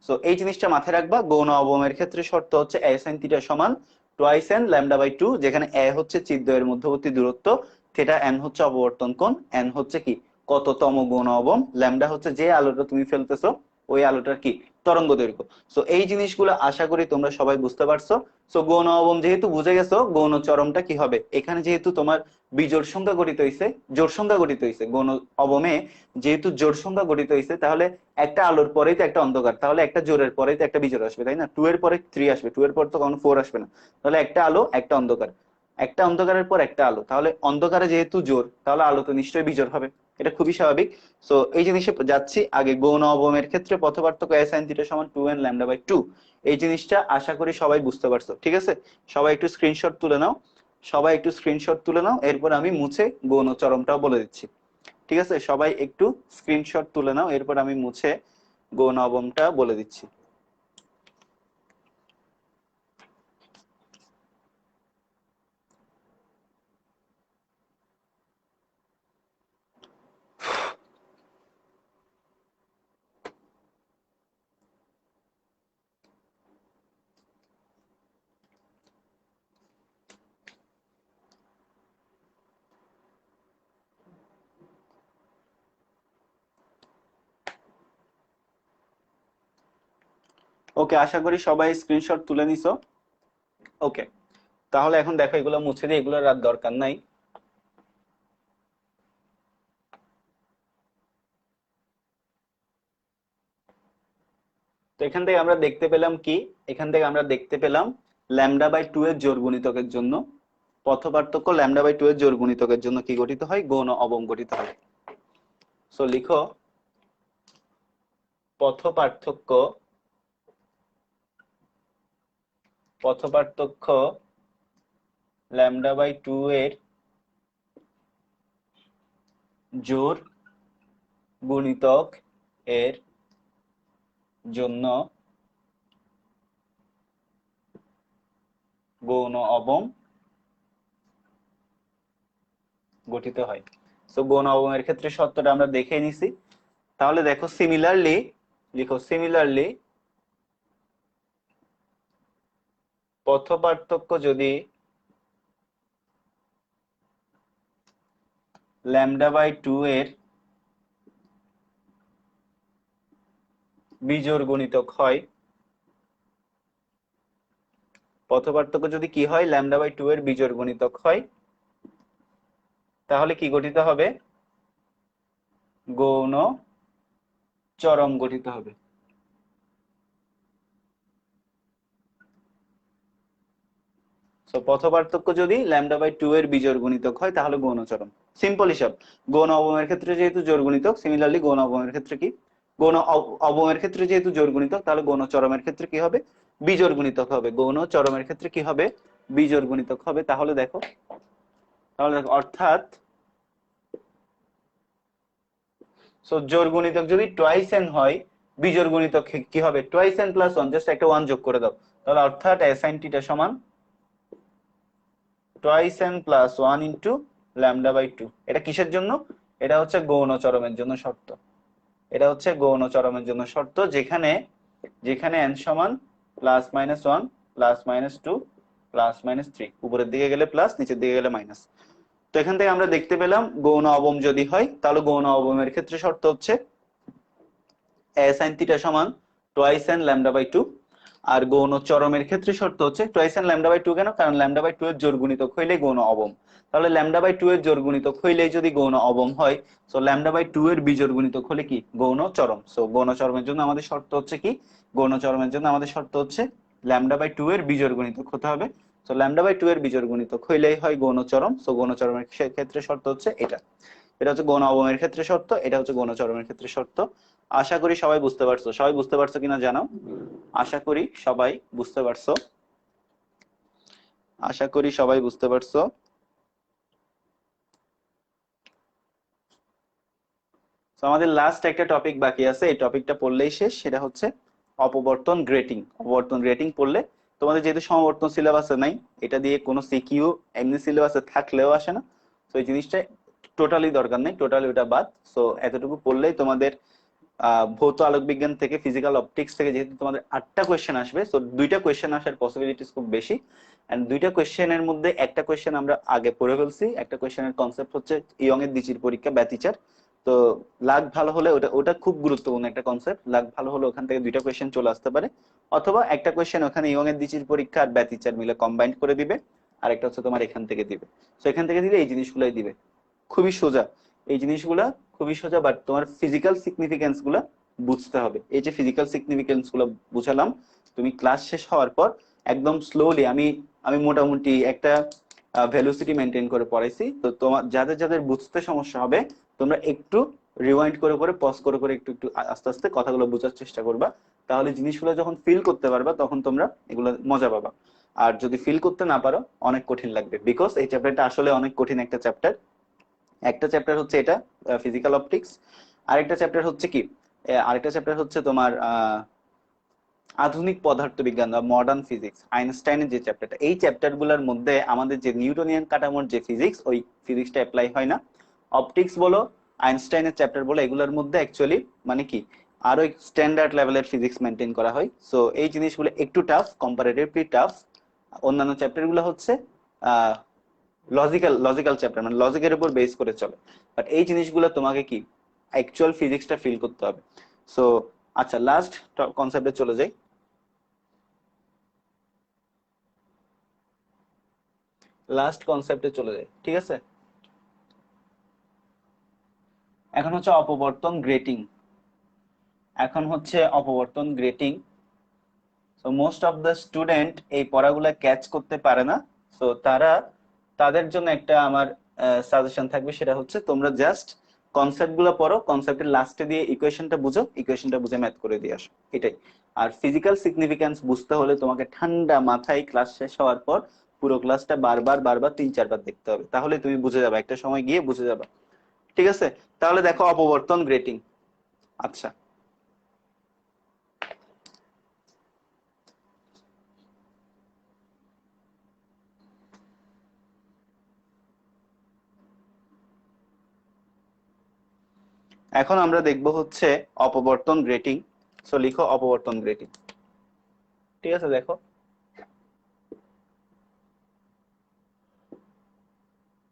So এই জিনিসটা মাথায় রাখবা, গৌণ অবমের ক্ষেত্রে শর্ত হচ্ছে a sin থিটা সমান twice n lambda by two, যেখানে a হচ্ছে চিহ্নের মধ্যবর্তী দূরত্ব, থিটা n হচ্ছে অপবর্তন কোণ, n হচ্ছে কি কততম গৌণ অবম, ল্যামডা হচ্ছে যে আলোটা তুমি ফেলতেছো ওই আলোটার কি তরঙ্গ দৈর্ঘ্য। সো এই জিনিসগুলো আশা করি তোমরা সবাই বুঝতে পারছো। সো গৌণ অবম যেহেতু বুঝে গেছো, গৌণ চরমটা কি হবে, এখানে যেহেতু তোমার বিজোড় সংখ্যা গঠিত হয়েছে, জোড় সংখ্যা গঠিত হয়েছে, গৌণ অবমে যেহেতু জোড় সংখ্যা গঠিত হয়েছে, তাহলে একটা আলোর পরেই তো একটা অন্ধকার, তাহলে একটা জোড়ের পরেই তো একটা বিজোড় আসবে, তাই না? টু এর পরে থ্রি আসবে, টু এর পর তো কখনো ফোর আসবে না। তাহলে একটা আলো একটা অন্ধকার, একটা অন্ধকারের পর একটা আলো, তাহলে অন্ধকারে যেহেতু জোড়, তাহলে আলো তো নিশ্চয়ই বিজোড় হবে, এটা খুবই স্বাভাবিক। সো এই জিনিসে যাচ্ছি আগে, গৌণ অবমের ক্ষেত্রে পথ পার্থক্য a sin থিটা সমান 2n ল্যামডা বাই 2, এই জিনিসটা আশা করি সবাই বুঝতে পারছো, ঠিক আছে? সবাই একটু স্ক্রিনশট তুলে নাও, সবাই একটু স্ক্রিনশট তুলে নাও, এরপর আমি মুছে গৌণ চরমটাও বলে দিচ্ছি, ঠিক আছে? সবাই একটু স্ক্রিনশট তুলে নাও, এরপর আমি মুছে গৌণ অবমটা বলে দিচ্ছি। ওকে, আশা করি সবাই স্ক্রিনশট তুলে নিছো। ওকে, তাহলে এখন দেখো এগুলো মুছে দিই, এগুলোর আর দরকার নাই। তো এখান থেকে আমরা দেখতে পেলাম কি, এখান থেকে আমরা দেখতে পেলাম ল্যামডা বাই টু এর জোড় গুণিতকের জন্য, পথ পার্থক্য ল্যামডা বাই টু এর জোড় গুণিতকের জন্য কি গঠিত হয়, গৌণ অবম গঠিত হয়। সো লিখো পথ পার্থক্য, পথ পার্থক্য ল্যামডা বাই টু এর জোড় গুণিতক এর জন্য গৌণ অবম গঠিত হয়। সো গৌণ অবমের ক্ষেত্রে শর্তটা আমরা দেখে নিছি। তাহলে দেখো সিমিলারলি, লিখো সিমিলারলি পথ পার্থক্য যদি ল্যামডা বাই টু এর বিজোড় গুণিতক হয়, পথ পার্থক্য যদি কি হয়, ল্যামডা বাই টু এর বিজোড় গুণিতক হয়, তাহলে কি গঠিত হবে, গৌণ চরম গঠিত হবে। সো পথ পার্থক্য যদি ল্যামডা বাই টু এর বিজোড় গুণিতক হয়, তাহলে গৌণ চরম। সিম্পল হিসাব। গৌণ অবমের ক্ষেত্রে যেহেতু জোড় গুণিতক, সিমিলারলি গৌণ অবমের ক্ষেত্রে কি, গৌণ অবমের ক্ষেত্রে যেহেতু জোড় গুণিতক, তাহলে গৌণ চরমের ক্ষেত্রে কি হবে, বিজোড় গুণিতক হবে। গৌণ চরমের ক্ষেত্রে কি হবে, বিজোড় গুণিতক হবে। তাহলে দেখো, তাহলে দেখো অর্থাৎ, সো জোড় গুণিতক যদি টোয়াইস এন হয়, বিজোড় গুণিতক কি হবে, twice n plus one, just একটা ওয়ান যোগ করে দাও, তাহলে অর্থাৎ a sin থিটা সমান twice n plus one into lambda by two. এটা কিসের জন্য, এটা হচ্ছে গৌণ চরমের জন্য শর্ত, এটা হচ্ছে গৌণ চরমের জন্য শর্ত, যেখানে যেখানে n সমান plus minus one plus minus two plus minus three, উপরের দিকে গেলে প্লাস, নিচের দিকে গেলে মাইনাস। তো এখান থেকে আমরা দেখতে পেলাম গৌণ অবম যদি হয়, তাহলে গৌণ অবমের ক্ষেত্রে শর্ত হচ্ছে a sin থিটা সমান twice n lambda by two, আর গৌণ চরমের ক্ষেত্রে শর্ত হচ্ছে twice n lambda by two. কেন, কারণ ল্যামডা বাই টু এর জোড় গুণিতক হইলেই গৌণ অবম, তাহলে ল্যামডা বাই টু এর জোড় গুণিতক হইলেই যদি গৌণ অবম হয়, সো ল্যামডা বাই টু এর বিজোড় গুণিতক হলে কি, গৌণ চরম। সো গৌণ চরমের জন্য আমাদের শর্ত হচ্ছে কি, গৌণ চরমের জন্য আমাদের শর্ত হচ্ছে ল্যামডা বাই টু এর বিজোড় গুণিতক হতে হবে। সো ল্যামডা বাই টু এর বিজোড় গুণিতক হইলেই হয় গৌণ চরম। সো গৌণ চরমের ক্ষেত্রে শর্ত হচ্ছে এটা, এটা হচ্ছে গৌণ অবমের ক্ষেত্রে শর্ত, এটা হচ্ছে গৌণ চরমের ক্ষেত্রে শর্ত। আশা করি সবাই বুঝতে পারছো, সবাই বুঝতে পারছো কিনা জানাও। আশা করি সবাই বুঝতে পারছো, আশা করি সবাই বুঝতে পারছো। তো আমাদের লাস্ট একটা টপিক বাকি আছে, এই টপিকটা পড়লেই শেষ, সেটা হচ্ছে অপবর্তন গ্রেটিং। অপবর্তন গ্রেটিং পড়লে তোমাদের যেহেতু সমাবর্তন সিলেবাসে নাই, এটা দিয়ে কোনো সিকিউ এমনি সিলেবাসে থাকলেও আসে না। তো এই জিনিসটা টোটালি দরকার নেই, টোটালি ওটা বাদ। সো এতটুকু পড়লেই তোমাদের ভৌত আলোক বিজ্ঞান থেকে, ফিজিক্যাল অপটিক্স থেকে যেহেতু তোমাদের 8টা কোয়েশ্চেন আসবে, তো 2টা কোয়েশ্চেন আসার পসিবিলিটিস খুব বেশি। এন্ড 2টা কোয়েশ্চেনের মধ্যে একটা কোয়েশ্চেন আমরা আগে পড়ে ফেলছি। একটা কোয়েশ্চেনের কনসেপ্ট হচ্ছে ইয়ং এর দ্বিতীয় পরীক্ষা ব্যতিচার। তো লাক ভালো হলে ওটা ওটা খুব গুরুত্বপূর্ণ একটা কনসেপ্ট, লাক ভালো হলে ওখান থেকে 2টা কোয়েশ্চেন চলে আসতে পারে, অথবা একটা কোয়েশ্চেন ওখানে ইয়ং এর দ্বিতীয় পরীক্ষা আর ব্যতিচার মিলে কম্বাইন করে দিবে, আর একটা হচ্ছে তোমার এখান থেকে দিবে। তো এখান থেকে দিলে এই জিনিসগুলাই দিবে, খুবই সোজা এই জিনিসগুলা, খুবই সোজা। বাট তোমার ফিজিক্যাল সিগনিফিকেন্স গুলা বুঝতে হবে। এই যে ফিজিক্যাল সিগনিফিকেন্স গুলো বুঝালাম, তুমি ক্লাস শেষ হওয়ার পর একদম স্লোলি, আমি আমি মোটামুটি একটা ভেলোসিটি মেনটেন করে পড়াইছি। তো তোমার যাদের যাদের বুঝতে সমস্যা হবে, তোমরা একটু রিওয়াইন্ড করে করে, পজ করে করে, একটু একটু আস্তে আস্তে কথাগুলো বোঝার চেষ্টা করবা। তাহলে জিনিসগুলো যখন ফিল করতে পারবা, তখন তোমরা এগুলো মজা পাবা। আর যদি ফিল করতে না পারো, অনেক কঠিন লাগবে, বিকজ এই চ্যাপ্টারটা আসলে অনেক কঠিন একটা চ্যাপ্টার। একটা চ্যাপ্টার হচ্ছে এটা, ফিজিক্যাল অপটিক্স। আরেকটা চ্যাপ্টার হচ্ছে কি, আরেকটা চ্যাপ্টার হচ্ছে তোমার আধুনিক পদার্থবিজ্ঞান বা মডার্ন ফিজিক্স, আইনস্টাইনের যে চ্যাপ্টারটা। এই চ্যাপ্টার গুলোর মধ্যে আমাদের যে নিউটনিয়ান কাঠামোর যে ফিজিক্স, ওই ফিজিক্সটা অ্যাপ্লাই হয় না। অপটিক্স বলো, আইনস্টাইনের চ্যাপ্টার বলো, এগুলোর মধ্যে অ্যাকচুয়ালি মানে কি আরো স্ট্যান্ডার্ড লেভেলের ফিজিক্স মেনটেন করা হয়। সো এই জিনিসগুলো একটু টাফ, কম্পারেটিভলি টাফ। অন্যান্য চ্যাপ্টার গুলো হচ্ছে আহ লজিক্যাল লজিক্যাল চ্যাপ্টার, মানে লজিকের উপর বেস করে চলে। বাট এই জিনিসগুলো তোমাকে কি অ্যাকচুয়াল ফিজিক্সটা ফিল করতে হবে। সো আচ্ছা, লাস্ট কনসেপ্টে চলে যাই। লাস্ট কনসেপ্টে চলে যাই, ঠিক আছে? এখন হচ্ছে অপবর্তন গ্রেটিং। এখন হচ্ছে অপবর্তন grating. So most of the student এই পড়াগুলা ক্যাচ করতে পারে না। সো তাদের জন্য একটা আমার সাজেশন থাকবে, সেটা হচ্ছে তোমরা জাস্ট কনসেপ্ট গুলো পড়ো, কনসেপ্টের লাস্টে দিয়ে ইকুয়েশনটা বুঝো, ইকুয়েশনটা বুঝে ম্যাথ করে দিয়ে আসো, এটাই। আর ফিজিক্যাল সিগনিফিকেন্স বুঝতে হলে তোমাকে ঠান্ডা মাথায় ক্লাস শেষ হওয়ার পর পুরো ক্লাসটা বারবার বারবার 3-4 বার দেখতে হবে, তাহলে তুমি বুঝে যাবে, একটা সময় গিয়ে বুঝে যাবে। ঠিক আছে? তাহলে দেখো অপবর্তন গ্রেটিং। আচ্ছা, এখন আমরা দেখব হচ্ছে অপবর্তন গ্রেটিং। সো লিখো অপবর্তন গ্রেটিং। ঠিক আছে, দেখো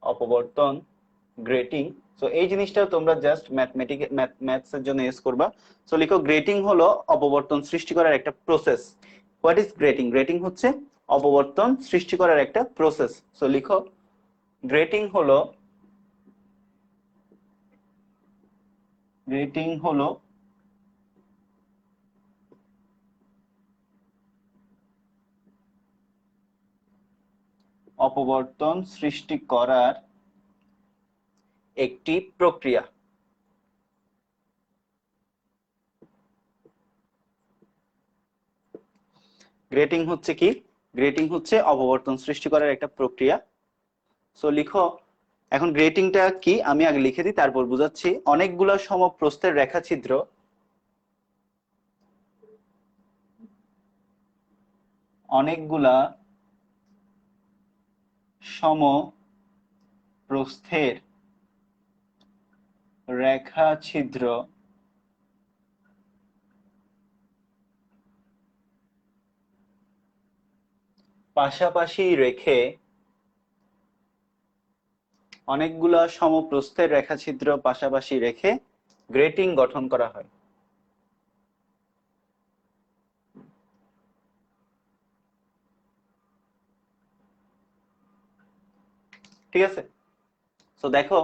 অপবর্তন গ্রেটিং। সো এই জিনিসটা তোমরা জাস্ট ম্যাথস এর জন্য ইউজ করবা। সো লিখো গ্রেটিং হলো অপবর্তন সৃষ্টি করার একটা process. What is grating? Grating হচ্ছে অপবর্তন সৃষ্টি করার একটা প্রসেস। সো লিখো গ্রেটিং হলো অপবর্তন সৃষ্টি করার একটি প্রক্রিয়া। গ্রেটিং হচ্ছে কি? গ্রেটিং হচ্ছে অপবর্তন সৃষ্টি করার একটা প্রক্রিয়া। সো লিখো, এখন গ্রেটিংটা কি আমি আগে লিখে দিই, তারপর বুঝাচ্ছি। অনেকগুলো সমপ্রস্থের রেখাছিদ্র, অনেকগুলা সমপ্রস্থের রেখাছিদ্র পাশাপাশি রেখে, অনেকগুলা সমপ্রস্থের রেখাছিদ্র পাশাপাশি রেখে গ্রেটিং গঠন করা হয়। ঠিক আছে? তো দেখো,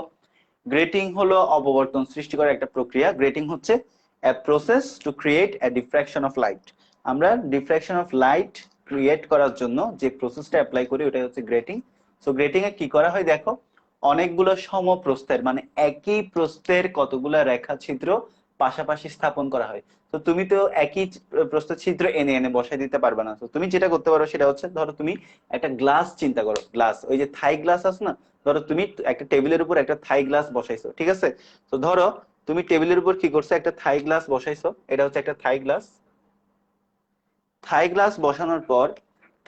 গ্রেটিং হলো অপবর্তন সৃষ্টি করার একটা প্রক্রিয়া। গ্রেটিং হচ্ছে a process to create a diffraction of light। আমরা ডিফ্রাকশন অফ লাইট ক্রিয়েট করার জন্য যে প্রসেসটা অ্যাপ্লাই করি, ওটাই হচ্ছে গ্রেটিং। সো গ্রেটিং এ কি করা হয় দেখো, অনেকগুলো সমপ্রস্থের মানে একই প্রস্থের কতগুলা রেখা ছিদ্র পাশাপাশি স্থাপন করা হয়। তো তুমি তো একই প্রস্থের ছিদ্র এনে এনে বসাই দিতে পারবে না। তো তুমি যেটা করতে পারো সেটা হচ্ছে, ধরো তুমি একটা গ্লাস চিন্তা করো, গ্লাস, ওই যে থাই গ্লাস আছে না, ধরো তুমি একটা টেবিলের উপর একটা থাই গ্লাস বসাইছো, ঠিক আছে? তো ধরো তুমি টেবিলের উপর কি করছো, একটা থাই গ্লাস বসাইছো, এটা হচ্ছে একটা থাই গ্লাস। থাই গ্লাস বসানোর পর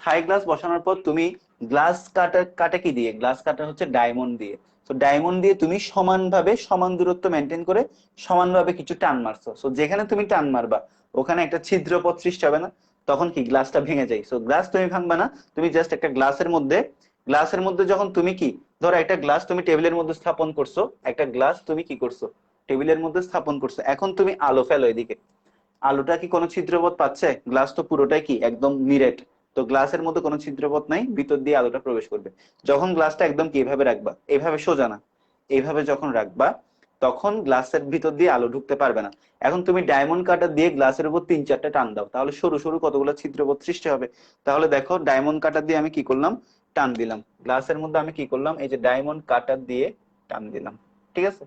থাই গ্লাস বসানোর পর তুমি গ্লাস কাটা কাটা কি দিয়ে, গ্লাস কাটা হচ্ছে ডায়মন্ড দিয়ে। তো ডায়মন্ড দিয়ে তুমি সমানভাবে সমান দূরত্ব মেনটেন করে সমানভাবে কিছু টান মারছো। সো যেখানে তুমি টান মারবা ওখানে একটা ছিদ্রপথ সৃষ্টি হবে না, তখন কি গ্লাসটা ভেঙে যায়। সো গ্লাস তুমি ভাঙবা না, তুমি জাস্ট একটা গ্লাসের মধ্যে যখন তুমি কি, ধরো একটা গ্লাস তুমি টেবিলের মধ্যে স্থাপন করছো, একটা গ্লাস তুমি কি করছো টেবিলের মধ্যে স্থাপন করছো, এখন তুমি আলো ফেলো এদিকে, আলোটা কি কোনো ছিদ্রপথ পাচ্ছে? গ্লাস তো পুরোটাই কি একদম নিরেট, তো গ্লাসের মধ্যে কোনো ছিদ্রপথ নাই, ভিতর দিয়ে আলোটা প্রবেশ করবে। যখন গ্লাসটা একদম কি এভাবে রাখবা, এইভাবে সোজা না, এইভাবে যখন রাখবা, তখন গ্লাসের ভিতর দিয়ে আলো ঢুকতে পারবে না। এখন তুমি ডায়মন্ড কাটার দিয়ে গ্লাসের উপর 3-4টা টান দাও, তাহলে সরু সরু কতগুলো ছিদ্রপথ সৃষ্টি হবে। তাহলে দেখো ডায়মন্ড কাটার দিয়ে আমি কি করলাম, টান দিলাম গ্লাসের মধ্যে, আমি কি করলাম, এই যে ডায়মন্ড কাটার দিয়ে টান দিলাম, ঠিক আছে,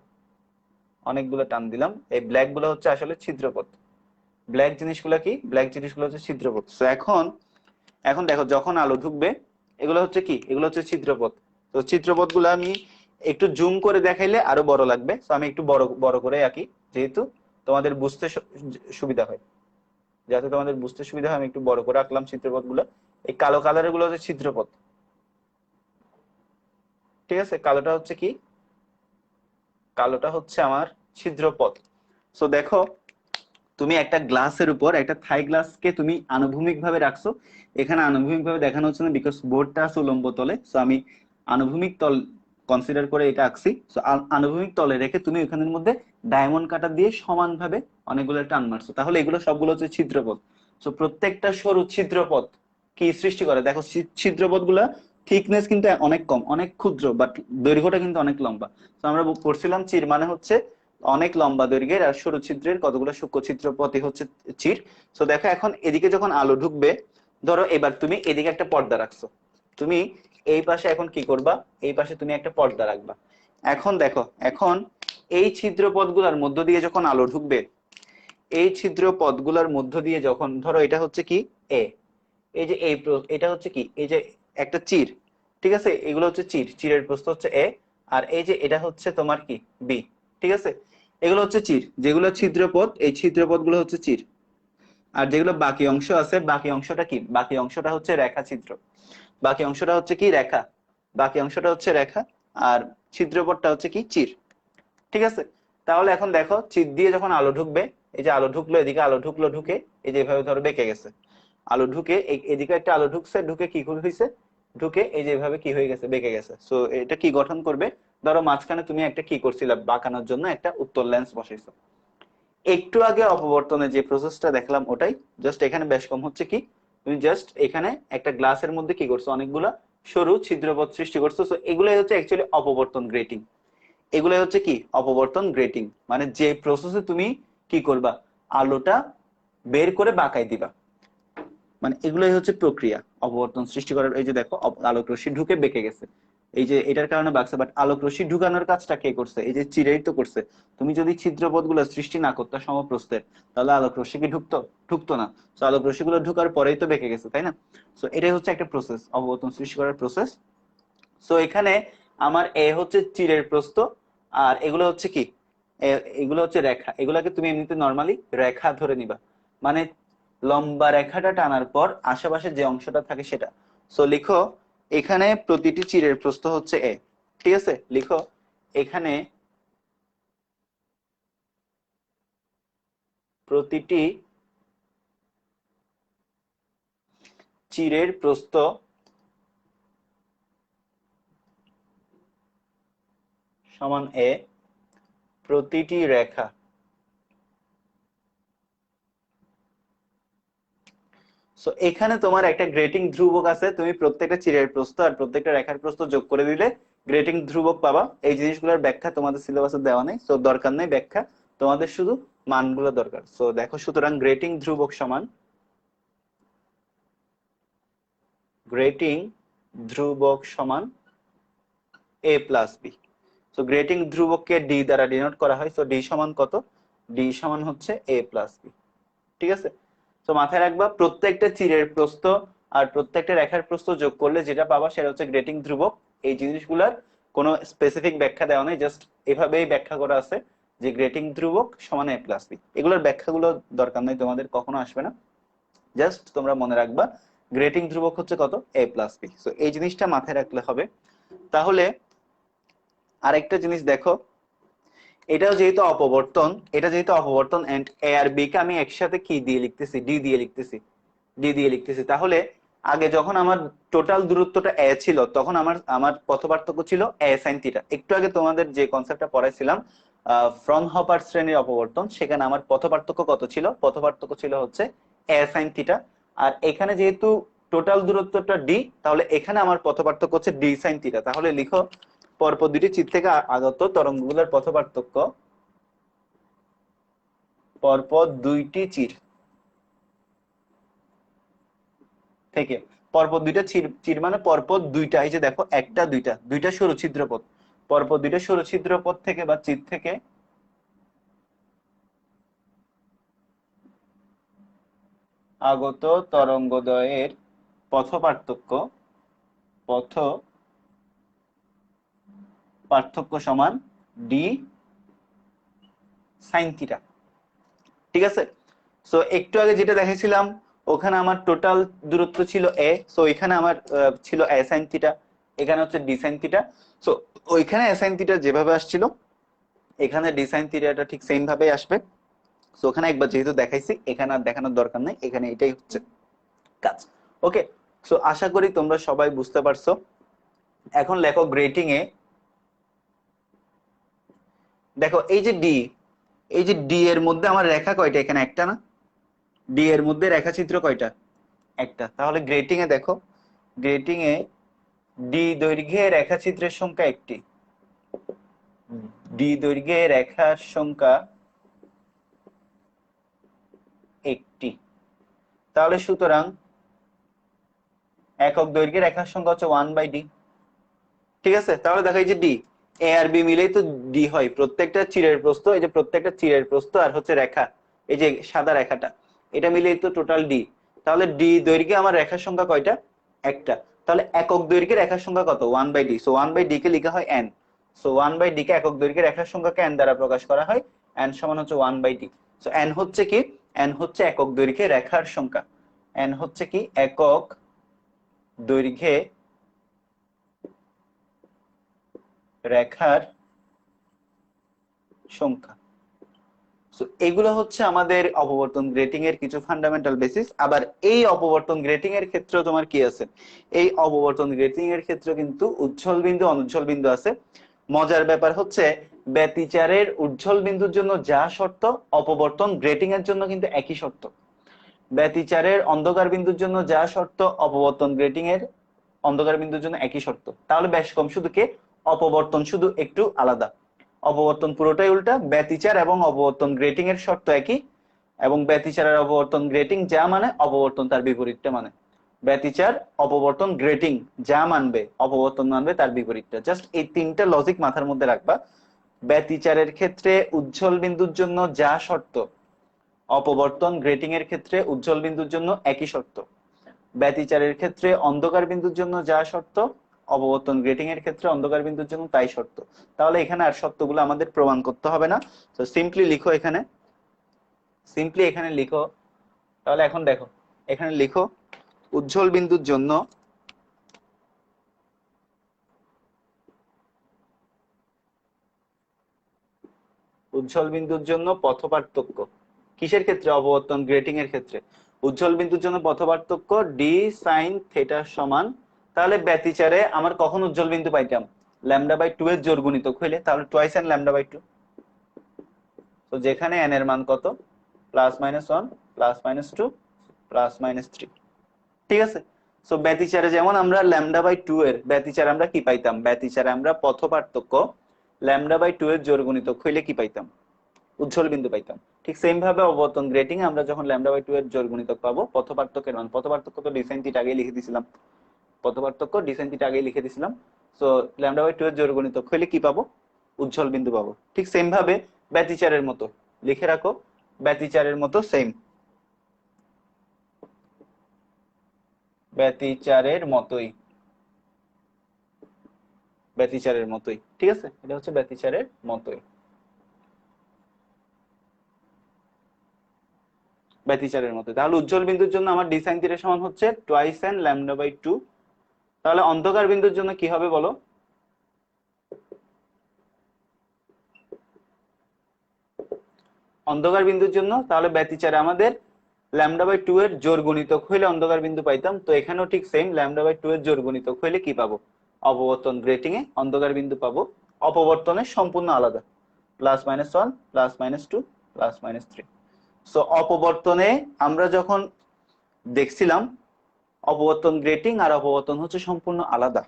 অনেকগুলো টান দিলাম। এই ব্ল্যাক গুলো হচ্ছে আসলে ছিদ্রপথ, ব্ল্যাক জিনিসগুলো হচ্ছে ছিদ্রপথ। তো এখন এখন দেখো যখন আলো ঢুকবে, এগুলো হচ্ছে কি, এগুলো হচ্ছে ছিদ্রপথ। তো ছিদ্রপথ গুলো আমি একটু জুম করে দেখাইলে আরো বড় লাগবে, তো আমি একটু বড় বড় করে আঁকি, যেহেতু তোমাদের বুঝতে সুবিধা হয়, যাতে তোমাদের বুঝতে সুবিধা হয় আমি একটু বড় করে আঁকলাম ছিদ্রপথ গুলো। এই কালো কালারের গুলো হচ্ছে ছিদ্রপথ, ঠিক আছে, কালোটা হচ্ছে আমার ছিদ্রপথ। সো দেখো তুমি একটা গ্লাসের উপর একটা থাই গ্লাসকে তুমি আনুভূমিক ভাবে রাখছো, এখানে আনুভূমিক ভাবে দেখানো হচ্ছে না বিকজ বোর্ডটা আছে উলম্ব তলে, সো আমি আনুভূমিক তল কনসিডার করে এটা আঁকছি। সো আনুভূমিক তলে রেখে তুমি ওখানের মধ্যে ডায়মন্ড কাটা দিয়ে সমান ভাবে অনেকগুলো টান মারছো, তাহলে এগুলো সবগুলো হচ্ছে ছিদ্রপথ। সো প্রত্যেকটা সরু ছিদ্রপথ কি সৃষ্টি করে, দেখো ছিদ্রপথ গুলা থিকনেস কিন্তু অনেক কম, অনেক ক্ষুদ্র, বাট দৈর্ঘ্যটা কিন্তু অনেক লম্বা। তো আমরা পড়ছিলাম চির মানে হচ্ছে অনেক লম্বা দৈর্ঘ্যের, আর সরু ছিদ্রের কতগুলো সূক্ষ্ম ছিদ্রপথই হচ্ছে চির। তো দেখো এখন এদিকে যখন আলো ঢুকবে, ধরো এবার তুমি এদিকে একটা পর্দা রাখছো, তুমি এই পাশে এখন কি করবা, এই পাশে তুমি একটা পর্দা রাখবা। এখন দেখো এখন এই ছিদ্র পথগুলোর মধ্য দিয়ে যখন আলো ঢুকবে, এই ছিদ্র পথগুলোর মধ্য দিয়ে যখন, ধরো এটা হচ্ছে কি এ, এই যে এটা হচ্ছে কি, এই যে একটা চির, ঠিক আছে, এগুলো হচ্ছে চিরের প্রস্থ হচ্ছে এ, আর এই যে এটা হচ্ছে তোমার কি বি, ঠিক আছে, এগুলো হচ্ছে চির, যেগুলো ছিদ্রপথ, এই ছিদ্রপথ গুলো হচ্ছে চির। আর যেগুলো বাকি অংশ আছে, বাকি অংশটা কি, বাকি অংশটা হচ্ছে রেখা ছিদ্র, বাকি অংশটা হচ্ছে কি রেখা, বাকি অংশটা হচ্ছে রেখা, আর ছিদ্রপথটা হচ্ছে কি চির, ঠিক আছে। তাহলে এখন দেখো চির দিয়ে যখন আলো ঢুকবে, এই যে আলো ঢুকলো, এদিকে আলো ঢুকলো, ঢুকে এই যে এভাবে ধরো বেঁকে গেছে, আলো ঢুকে এদিকে একটা আলো ঢুকছে, ঢুকে কি হয়েছে, ঢুকে এই যে এভাবে কি হয়ে গেছে, বেঁকে গেছে। সো এটা কি গঠন করবে, ধরো মাঝখানে তুমি একটা কি করছিলে, বাঁকানোর জন্য একটা উত্তল লেন্স বসাইছো। একটু আগে অপবর্তনে যে প্রসেসটা দেখলাম ওটাই, জাস্ট এখানে বেশ কম হচ্ছে কি, তুমি জাস্ট এখানে একটা গ্লাসের মধ্যে কি করছো, অনেকগুলা সরু ছিদ্রপথ সৃষ্টি করছো। সো এগুলাই হচ্ছে অ্যাকচুয়ালি অপবর্তন গ্রেটিং, এগুলাই হচ্ছে কি অপবর্তন গ্রেটিং, মানে যে প্রসেসে তুমি কি করবা, আলোটা বের করে বাঁকাই দিবা, মানে এগুলোই হচ্ছে প্রক্রিয়া অপবর্তন সৃষ্টি করার। এই যে দেখো আলোক রশ্মি ঢুকে বেঁকে গেছে, এই যে এটার কারণে বাঁকছে, বাট আলোক রশ্মি ঢুকানোর কাজটা কে করছে, এই যে চিরাই তো করছে। তুমি যদি ছিদ্রপথ গুলো সৃষ্টি না করতে সমপ্রস্থের, তাহলে আলোক রশ্মি কি ঢুকতো, ঢুকতো না। তো আলোক রশ্মি গুলো ঢুকার পরেই তো বেঁকে গেছে, তাই না? তো এটাই হচ্ছে একটা প্রসেস, অপবর্তন সৃষ্টি করার প্রসেস। সো এখানে আমার এ হচ্ছে চিরের প্রস্থ, আর এগুলো হচ্ছে কি, এগুলো হচ্ছে রেখা, এগুলাকে তুমি এমনিতে নর্মালি রেখা ধরে নিবা, মানে লম্বা রেখাটা টানার পর আশেপাশে যে অংশটা থাকে সেটা। সো লিখো এখানে প্রতিটি চিরের প্রস্থ হচ্ছে এ, ঠিক আছে, লিখো এখানে প্রতিটি চিরের প্রস্থ সমান এ, প্রতিটি রেখা, সো এখানে তোমার একটা গ্রেটিং ধ্রুবক আছে, তুমি প্রত্যেকটা চিরের প্রস্থ আর প্রত্যেকটা রেখার প্রস্থ যোগ করে দিলে গ্রেটিং ধ্রুবক পাবা। এই জিনিসগুলোর ব্যাখ্যা তোমাদের সিলেবাসে দেওয়া নেই, সো দরকার নেই ব্যাখ্যা, তোমাদের শুধু মানগুলো দরকার। সো দেখো সুতরাং গ্রেটিং ধ্রুবক সমান A plus B. So grating ধ্রুবককে ডি দ্বারা ডিনোট করা হয়, সো ডি সমান কত, ডি সমান হচ্ছে এ প্লাস বি, ঠিক আছে। তো মাথায় রাখবা প্রত্যেকটা চিরের প্রস্থ আর প্রত্যেকটা রেখার প্রস্থ যোগ করলে যেটা পাবা সেটা হচ্ছে গ্রেটিং ধ্রুবক। এই জিনিসগুলার কোনো স্পেসিফিক ব্যাখ্যা দেওয়া নেই, জাস্ট এভাবেই ব্যাখ্যা করা আছে যে গ্রেটিং ধ্রুবক সমান এ প্লাস বি। এগুলোর ব্যাখ্যাগুলো দরকার নেই, তোমাদের কখনো আসবে না, জাস্ট তোমরা মনে রাখবা গ্রেটিং ধ্রুবক হচ্ছে কত, a প্লাস বি। সো এই জিনিসটা মাথায় রাখলে হবে। তাহলে আরেকটা জিনিস দেখো, এটাও যেহেতু অপবর্তন, এটা যেহেতু অপবর্তন এন্ড এ আর বি কে আমি একসাথে কি দিয়ে লিখতেছি, ডি দিয়ে লিখতেছি, ডি দিয়ে লিখতেছি। তাহলে আগে যখন আমার টোটাল দূরত্বটা এ ছিল, তখন আমার আমার পথ পার্থক্য ছিল এ সাইন থিটা। একটু আগে তোমাদের যে কনসেপ্টটা পড়াইছিলাম ফ্রনহপার শ্রেণীর অপবর্তন, সেখানে আমার পথ পার্থক্য কত ছিল, পথ পার্থক্য ছিল হচ্ছে এ সাইন থিটা। আর এখানে যেহেতু টোটাল দূরত্বটা ডি, তাহলে এখানে আমার পথ পার্থক্য হচ্ছে ডি সাইন থিটা। তাহলে লিখো পরপর দুটি চির থেকে আগত তরঙ্গগুলোর পথ পার্থক্য, পরপর দুইটি চির থেকে, পরপর দুইটা চির, চির মানে পরপর দুইটা, এই যে দেখো একটা দুইটা, দুইটা সরু ছিদ্রপথ, পরপর দুইটা সরু ছিদ্রপথ থেকে বা চির থেকে আগত তরঙ্গদ্বয়ের পথ পার্থক্য, পথ পার্থক্য সমান ডি সাইন থিটা। ঠিক আছে? সো একটু আগে যেটা দেখেছিলাম, ওখানে আমার টোটাল দূরত্ব ছিল এ, সো এখানে আমার ছিল এ সাইন থিটা, এখানে হচ্ছে ডি সাইন থিটা। সো ওইখানে এ সাইন থিটা যেভাবে আসছিল, এখানে ডি সাইন থিটাটা ঠিক সেম ভাবেই আসবে। সো ওখানে একবার যেহেতু দেখাইছি, এখানে আর দেখানোর দরকার নাই, এখানে এটাই হচ্ছে কাজ। ওকে, সো আশা করি তোমরা সবাই বুঝতে পারছো। এখন লেখো গ্রেটিং এ, দেখো এই যে ডি, এই যে ডি এর মধ্যে আমার রেখা কয়টা, এখানে একটা না, ডি এর মধ্যে রেখাচিত্র কয়টা, একটা। তাহলে গ্রেটিং এ দেখো, গ্রেটিং এ ডি দৈর্ঘ্যে রেখাচিত্রের সংখ্যা একটি, ডি দৈর্ঘ্যে রেখার সংখ্যা একটি। তাহলে সুতরাং একক দৈর্ঘ্যের রেখার সংখ্যা হচ্ছে 1/d। ঠিক আছে? তাহলে দেখো এই যে ডি, এ আর বি মিলেই তো ডি হয়, প্রত্যেকটা চিরের প্রস্থ, এই যে প্রত্যেকটা চিরের প্রস্থ আর হচ্ছে রেখা, এই যে সাদা রেখাটা, এটা মিলেই তো টোটাল ডি। তাহলে ডি দৈর্ঘ্যে আমার রেখার সংখ্যা কয়টা, একটা। তাহলে একক দৈর্ঘ্যে রেখার সংখ্যা কত, 1/d। সো 1/d কে লেখা হয় n। সো 1/d কে একক দৈর্ঘ্যে রেখার সংখ্যাকে n দ্বারা প্রকাশ করা হয়, n সমান হচ্ছে 1/d। সো n হচ্ছে কি, n হচ্ছে একক দৈর্ঘ্যে রেখার সংখ্যা, n হচ্ছে কি একক দৈর্ঘ্যে রেখার সংখ্যা। সো এগুলো হচ্ছে আমাদের অপবর্তন গ্রেটিং এর কিছু ফান্ডামেন্টাল বেসিস। আবার এই অপবর্তন গ্রেটিং এর ক্ষেত্রে তোমার কি আছে, এই অপবর্তন গ্রেটিং এর ক্ষেত্রে কিন্তু উজ্জ্বল বিন্দু অনুজ্জ্বল বিন্দু আছে। মজার ব্যাপার হচ্ছে ব্যতিচারের উজ্জ্বল বিন্দুর জন্য যা শর্ত, অপবর্তন গ্রেটিং এর জন্য কিন্তু একই শর্ত। ব্যতিচারের অন্ধকার বিন্দুর জন্য যা শর্ত, অপবর্তন গ্রেটিং এর অন্ধকার বিন্দুর জন্য একই শর্ত। তাহলে বেশ কম, শুধু কে, অপবর্তন শুধু একটু আলাদা। অপবর্তন পুরোটাই উল্টা, ব্যতিচার এবং অপবর্তন গ্রেটিং এর শর্ত একই, এবং ব্যতিচার আর অপবর্তন গ্রেটিং যা মানে, অপবর্তন তার বিপরীতটা মানে। ব্যতিচার অপবর্তন গ্রেটিং যা মানবে, অপবর্তন মানবে তার বিপরীতটা। জাস্ট এই তিনটা লজিক মাথার মধ্যে রাখবা। ব্যতিচারের ক্ষেত্রে উজ্জ্বল বিন্দুর জন্য যা শর্ত, অপবর্তন গ্রেটিং এর ক্ষেত্রে উজ্জ্বল বিন্দুর জন্য একই শর্ত। ব্যতিচারের ক্ষেত্রে অন্ধকার বিন্দুর জন্য যা শর্ত, অপবর্তন গ্রেটিং এর ক্ষেত্রে অন্ধকার বিন্দুর জন্য তাই শর্ত। তাহলে এখানে আর শর্তগুলো আমাদের প্রমাণ করতে হবে না। তো সিম্পলি লিখো এখানে, সিম্পলি এখানে লিখো। তাহলে এখন দেখো, এখানে লিখো উজ্জ্বল বিন্দুর জন্য, উজ্জ্বল বিন্দুর জন্য পথ পার্থক্য কিসের ক্ষেত্রে, অপবর্তন গ্রেটিং এর ক্ষেত্রে। উজ্জ্বল বিন্দুর জন্য পথ পার্থক্য ডি সাইন থিটা সমান, তাহলে ব্যতিচারে আমার কখন উজ্জ্বল বিন্দু পাইতাম, λ/2 এর জোড় গুণিতক হইলে, তাহলে টুয়াইস n λ/2। তো যেখানে n এর মান কত, +-1 +-2 +-3। ঠিক আছে? সো ব্যতিচারে যেমন আমরা λ/2 এর, ব্যতিচারে আমরা কি পাইতাম, ব্যতিচারে আমরা পথ পার্থক্য λ/2 এর জোড় গুণিতক হইলে কি পাইতাম, উজ্জ্বল বিন্দু পাইতাম। ঠিক সেম ভাবে অবর্তন গ্রেটিং এ আমরা যখন λ/2 এর জোড় গুণিতক পাবো, পথ পার্থক্যের মান, পথ পার্থক্য তো ডি সাইন থিটা আগেই লিখে দিয়েছিলাম, পথ পার্থক্য ডি সাইন থিটা আগেই লিখে দিয়েছিলাম। সো λ/2 এর জোড় গুণিতক হইলে কি পাবো, উজ্জ্বল বিন্দু পাবো। ঠিক সেম ভাবে ব্যতিচারের মতো লিখে রাখো, ব্যতিচারের মতো সেম, ব্যতিচারের মতোই, ব্যতিচারের মতোই। ঠিক আছে, এটা হচ্ছে ব্যতিচারের মতোই। ব্যতিচারের মধ্যে। তাহলে উজ্জ্বল বিন্দুর জন্য আমার ডি সাইন থিটা সমান হচ্ছে টোয়াইস এন ল্যামডা বাই 2। তাহলে অন্ধকার বিন্দুর জন্য কি হবে বলো? অন্ধকার বিন্দুর জন্য তাহলে ব্যতিচারে আমাদের ল্যামডা বাই 2 এর জোড় গুণিতক হইলে অন্ধকার বিন্দু পাইতাম। তো এখানেও ঠিক সেম, ল্যামডা বাই 2 এর জোড় গুণিতক হইলে কি পাবো? অপবর্তন গ্রেটিং এ অন্ধকার বিন্দু পাবো। অপবর্তনের সম্পূর্ণ আলাদা, +-1 +-2 +-3। সো অপবর্তনে আমরা যখন দেখছিলাম অপবর্তন গ্রেটিং আর অপবর্তন হচ্ছে সম্পূর্ণ আলাদা,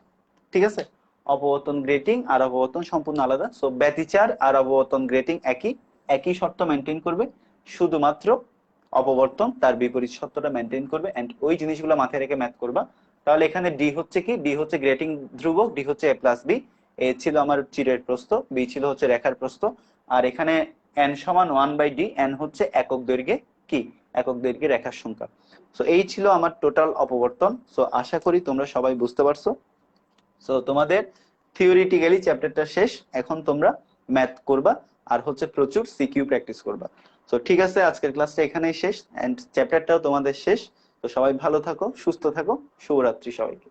ঠিক আছে? অপবর্তন গ্রেটিং আর অপবর্তন সম্পূর্ণ আলাদা। সো ব্যতিচার আর অপবর্তন গ্রেটিং একই, একই শর্ত মেনটেন করবে, শুধুমাত্র অপবর্তন তার বিপরীত শর্তটা মেনটেন করবে। এন্ড ওই জিনিসগুলো মাথায় রেখে ম্যাথ করবা। তাহলে এখানে ডি হচ্ছে কি? ডি হচ্ছে গ্রেটিং ধ্রুবক, ডি হচ্ছে a প্লাস বি। এ ছিল আমার চিরের প্রস্থ, বি ছিল হচ্ছে রেখার প্রস্থ। আর এখানে n সমান 1/d, n হচ্ছে একক দৈর্ঘ্যে কি? একক দৈর্ঘ্যে রেখার সংখ্যা। সো এই ছিল আমার টোটাল অপবর্তন। সো আশা করি তোমরা সবাই বুঝতে পারছো। সো তোমাদের থিওরিটিক্যালি চ্যাপ্টারটা শেষ, এখন তোমরা ম্যাথ করবা আর হচ্ছে প্রচুর সিকিউ প্র্যাকটিস করবা। তো ঠিক আছে, আজকের ক্লাসটা এখানেই শেষ এন্ড চ্যাপ্টারটাও তোমাদের শেষ। তো সবাই ভালো থাকো, সুস্থ থাকো, শুভরাত্রি সবাইকে।